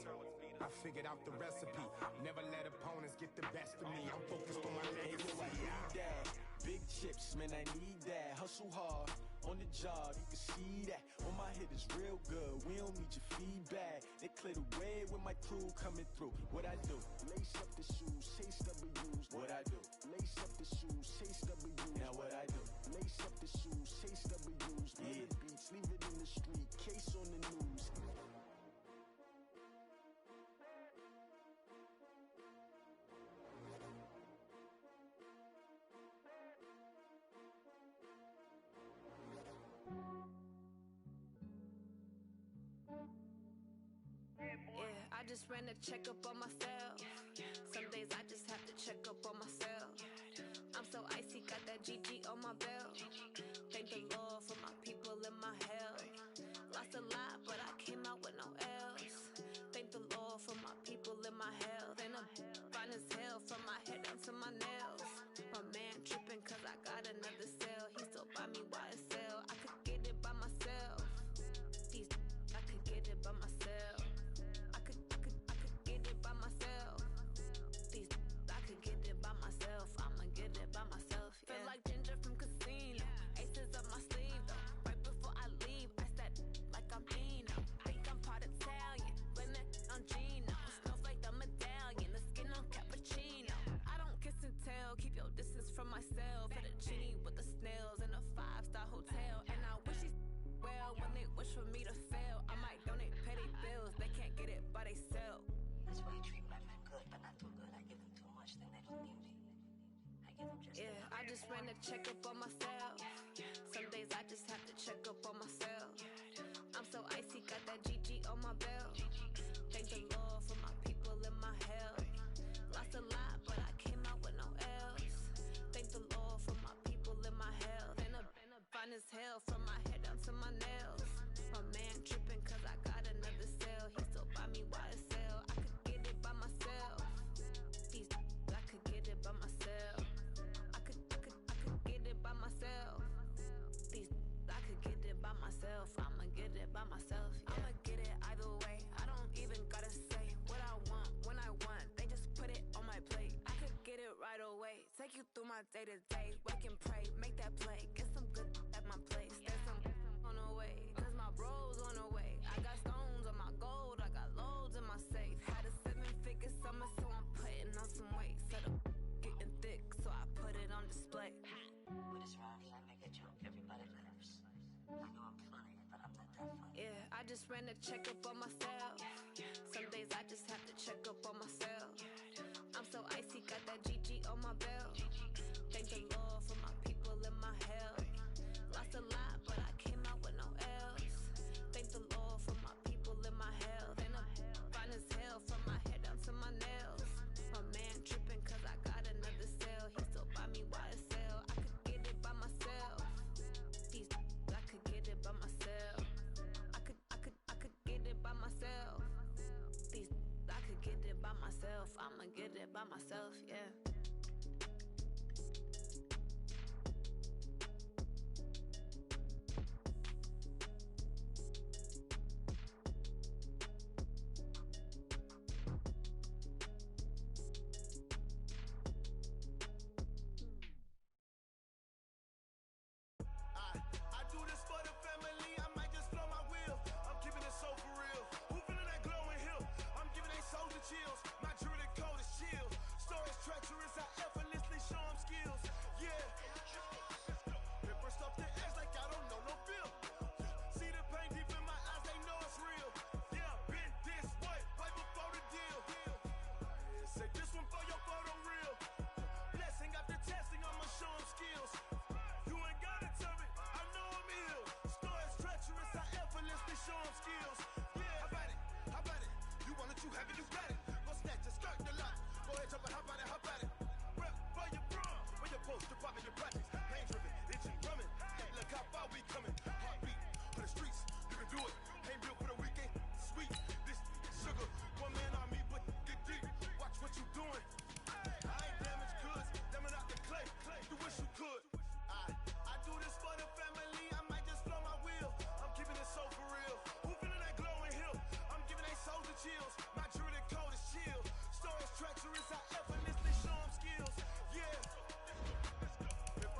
I figured out the recipe. Never let opponents get the best of me. I'm focused on my legacy. I need that. Big chips, man, I need that. Hustle hard, on the job, you can see that. On my hit is real good, we don't need your feedback. They clear the way with my crew coming through. What I do? Lace up the shoes, chase W's. What I do? Lace up the shoes, chase W's. Now what I do? Lace up the shoes, chase W's. Yeah, beats, leave it in the street, case on the news. Yeah, I just ran a checkup on myself. Some days I just have to check up on myself. I'm so icy, got that GG on my belt. Thank the Lord for my people and my health. Lost a lot, but I came out with no L's. Thank the Lord for my people and my health. And I'm fine as hell from my head down to my nails. My man tripping cause I got another cell. He still buy me YSL. I could get it by myself. I could get it by myself. I could get it by myself. I could get it by myself. I'ma get it by myself. Yeah. Feel like Ginger from Casino. Aces up my sleeve though. Right before I leave, I said like I'm Dino. Think I'm part Italian. Blame that on Gino. Smells like the medallion. The skin on cappuccino. I don't kiss and tell. Keep your distance from myself. Fettuccine with the snails in a 5-star hotel. And I wish he's well when they wish for me to fail. I might donate petty bills. They can't get it by they sell. That's why you treat my friend good, but not too good. I give them too much, then they don't need me. I give them just I just ran a checkup on myself. Some days I just have to check up on myself. I'm so icy, got that GG on my belt. Thank the Lord for my people and my health. Lost a lot, but I came out with no L's. Thank the Lord for my people and my health. And I'm fine as hell from my head down to my nails. My man tripping cause I got another cell. He still buy me YSL. I could get it by myself. I could get it by myself. I could get it by myself. I could get it by myself. I'ma get it by myself. Yeah. I'ma get it either way. I don't even gotta say what I want when I want. They just put it on my plate. I could get it right away. Take you through my day to day. Wake and pray, make that play. Get some good at my place. There's some on the way, cause my bro's on the way. I got stones on my just ran a checkup on myself. Some days I just have to check up on myself. I'm so icy, got that GG on my belt. Thank the Lord for my people and my health. Lost a lot, but I came out with no L's. Thank the Lord for my people and my health. And I'm fine as hell from my head down to my nails. My man tripping cause I got another cell. He still buy me YSL. I could get it by myself. These I could get it by myself. I could get it by myself. These I could get it by myself. I'ma get it by myself, yeah. I do this for the family, I might just blow my wheel. I'm keeping it so for real. Who feeling that glowing hill? I'm giving they soldier chills. My jewelry code is chill. Stories treacherous, I effortlessly show them skills. Yeah. It burst off the edge like I don't know no feel. See the pain deep in my eyes, they know it's real. Yeah, been this way, way before the deal. Say this one for your photo real. Blessing after testing, I'ma show them skills. You ain't gotta tell me, I know I'm ill. Stories treacherous, I effortlessly show them skills. Yeah, how about it? How about it? You want it, you have it, you got it. Go snatch it, skirt the lot. Go ahead, jump it, how about it? How about it? Rep for your bro, where your post, your pop, and your practice. Pain driven, itching, drumming. Look how far we coming. Heartbeat for the streets, you can do it. Ain't built for the weekend, sweet. This sugar, one man on me, but get deep. Watch what you doing. I ain't damaged goods, damn out the clay. You wish you could. I do this for the family, I might just blow my wheel. I'm keeping it so for real. Who feeling that glowing hill? I'm giving they soldier chills. My jewelry code is chill. Stories treacherous, I effortlessly show them skills. Yeah. If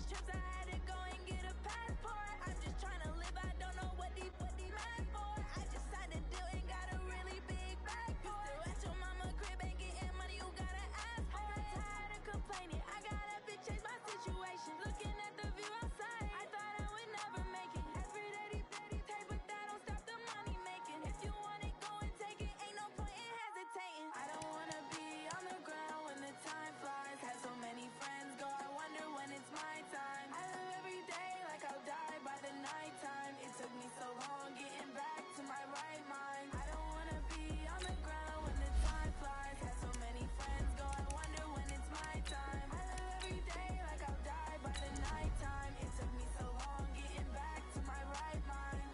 these trips, I had to go and get a passport. I'm just trying to live, I don't know what these mad for. I just signed a deal and got a really big bag for it. You still at your mama crib, ain't getting money, you gotta ask for it. I'm tired of complaining, I gotta bitch change my situation. Looking at the view outside, I thought I would never make it. Every day they take, but that don't stop the money making. If you want it, go and take it, ain't no point in hesitating. I don't wanna be on the ground when the time flies. Had so many friends go, I wonder when it's my time. I live every day like I'll die by the nighttime. It took me so long getting back to my right mind. I don't wanna be on the ground when the time flies. Had so many friends go, I wonder when it's my time. I live every day like I'll die by the nighttime. It took me so long getting back to my right mind.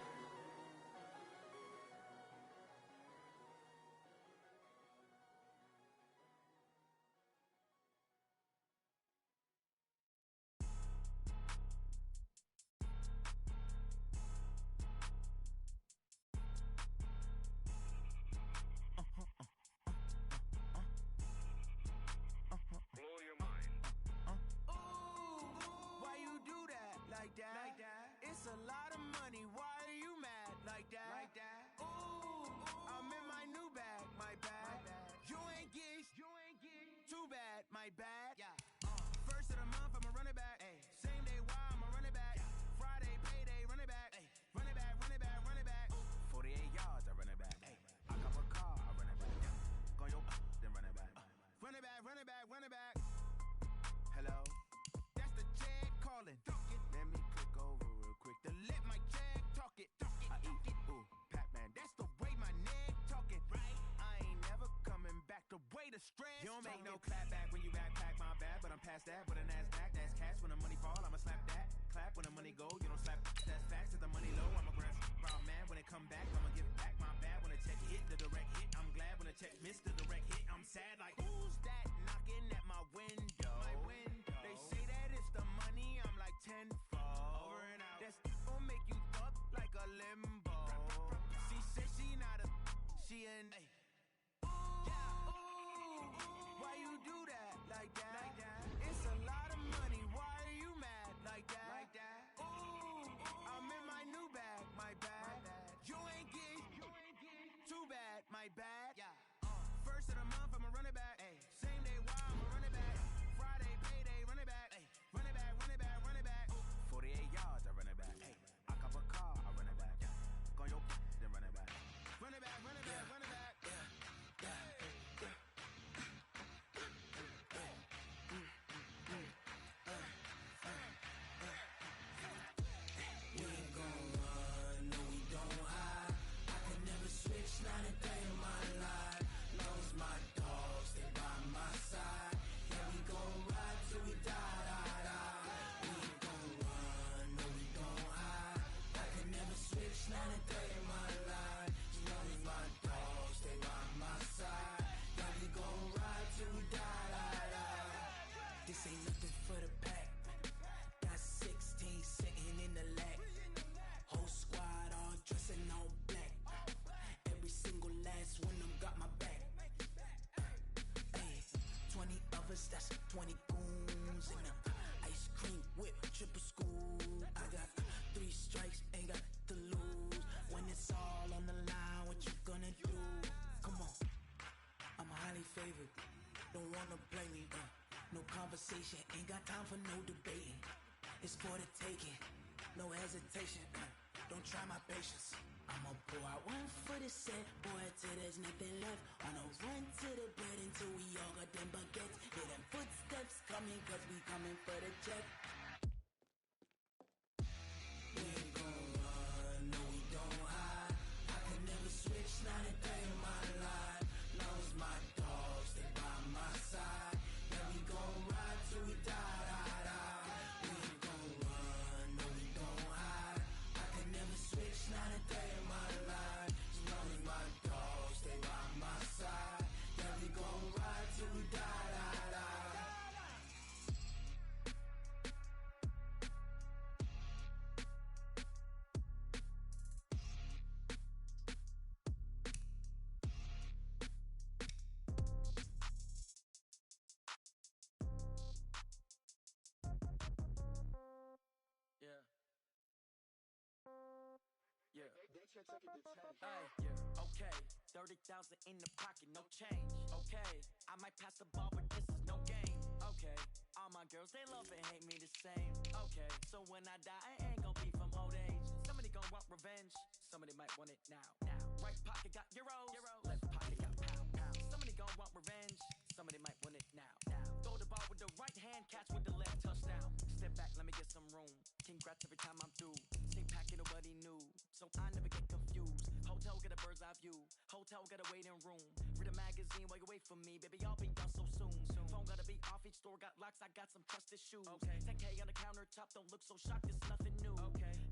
Blow your mind. Why you do that like that? Like that? It's a lot of money. Why are you mad like that? Like that? Ooh, I'm in my new bag. My bad. You ain't get too bad. My bad. Yeah. First of the month, I'ma run it back. Ay. Same day, why I'ma run it back? Yeah. Friday, payday, run it back. Ay. Run it back, run it back, run it back. 48 yards, I run it back. Ay. I cop a car, I run it back. Yeah. Go your then run it back. Run it back, run it back, run it back. Hello? That's the jag calling. Let me click over real quick to let my jag talk it. I eat it. Ooh, Pac-Man. That's the way my neck talking. Right? I ain't never coming back. The way the stress. You don't make no clap back when you backpack my bag, but I'm past that with a NASDAQ. That's cash when the money fall. I'ma slap that. Clap when the money go. You don't slap. That's facts. If the money low, I'ma grab round man. When it come back, I'ma give back my bad. When the check hit, the direct hit. I'm glad when the check missed the direct hit. I'm sad like who's that knocking at my window? They say that it's the money. I'm like tenfold. Over and out. That's gon' make you up like a limbo. She said she not a. She an. Why you do that like that? Like that? It's a lot of money. Why are you mad like that? Like that? Ooh, I'm in my new bag. My bad. You ain't get too bad. My bad. Yeah. First of the month, I'ma run it back. Ay. Same day, why I'ma run it back? Friday, payday, run it back. Ay. Run it back, run it back, run it back. 48 yards, I run it back. Ay. I cop a car, I run it back. Go your then run it back. Run it back, run it back, run it back. We ain't gon' run, no we don't hide. I can never switch, not a day in my life. Long as my dogs, they by my side. Yeah, we gon' ride till we die, die, die. We ain't gon' run, no we don't hide. I can never switch, not a day in my life. As long as my dogs, they by my side. Yeah, we gon' ride till we die, die, die. This ain't nothing for the pack. Got 16 sitting in the lag. Whole squad all dressing all black. Every single last one of them got my back. Ay, 20 of us, that's 20 goons. And ice cream whip, triple school. I got 3 strikes, ain't got to lose. When it's all on the line, what you gonna do? Come on, I'm highly favored. Don't wanna play me, no conversation, ain't got time for no debating. It's for the taking, no hesitation. Don't try my patience. I'ma pull out one for the set, boy, till there's nothing left. On a run to the bed until we all got them baguettes. Hear them footsteps coming, cause we coming for the check. We ain't gon' run, no we don't hide. I can never switch, not a day in my life. Long as my dogs, they by my side. Yeah, we gon' ride till we die, die, die. We ain't gon' run, no we don't hide. I can never switch, not a day in my life. As long as my dogs, they by my side. Yeah, we gon' ride till we die, die, die. Hey, yeah, okay. 30,000 in the pocket, no change. Okay, I might pass the ball, but this is no game. Okay, all my girls, they love and hate me the same. Okay, so when I die, I ain't gon' be from old age. Somebody gon' want revenge, somebody might want it now. Right pocket got euros, left pocket got pound. Somebody gon' want revenge, somebody might want it now. Throw the ball with the right hand, catch with the left, touchdown. Step back, let me get some room. Congrats every time I'm through. Stay packing, nobody knew, so I never get confused. Hotel get a bird's eye view, hotel got a waiting room. Read a magazine while you wait for me, baby, I'll be done so soon. Phone gotta be off, each store got locks, I got some trusted shoes. 10K on the countertop, don't look so shocked, it's nothing new.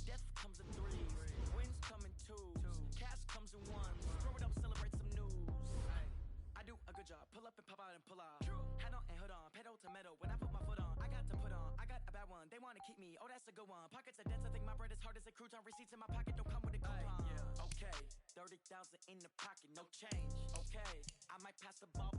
Death comes in threes, wins come in twos, cash comes in ones. Throw it up, celebrate some news. I do a good job, pull up and pop out and pull out. Head on and hood on, pedal to metal. When I put my foot on, I got to put on. I got a bad one, they wanna keep me, oh that's a good one. Pockets are dense, I think my bread is hard as a crouton. Receipts in my pocket don't come with a coupon. Okay, 30,000 in the pocket, no change. Okay, I might pass the ball,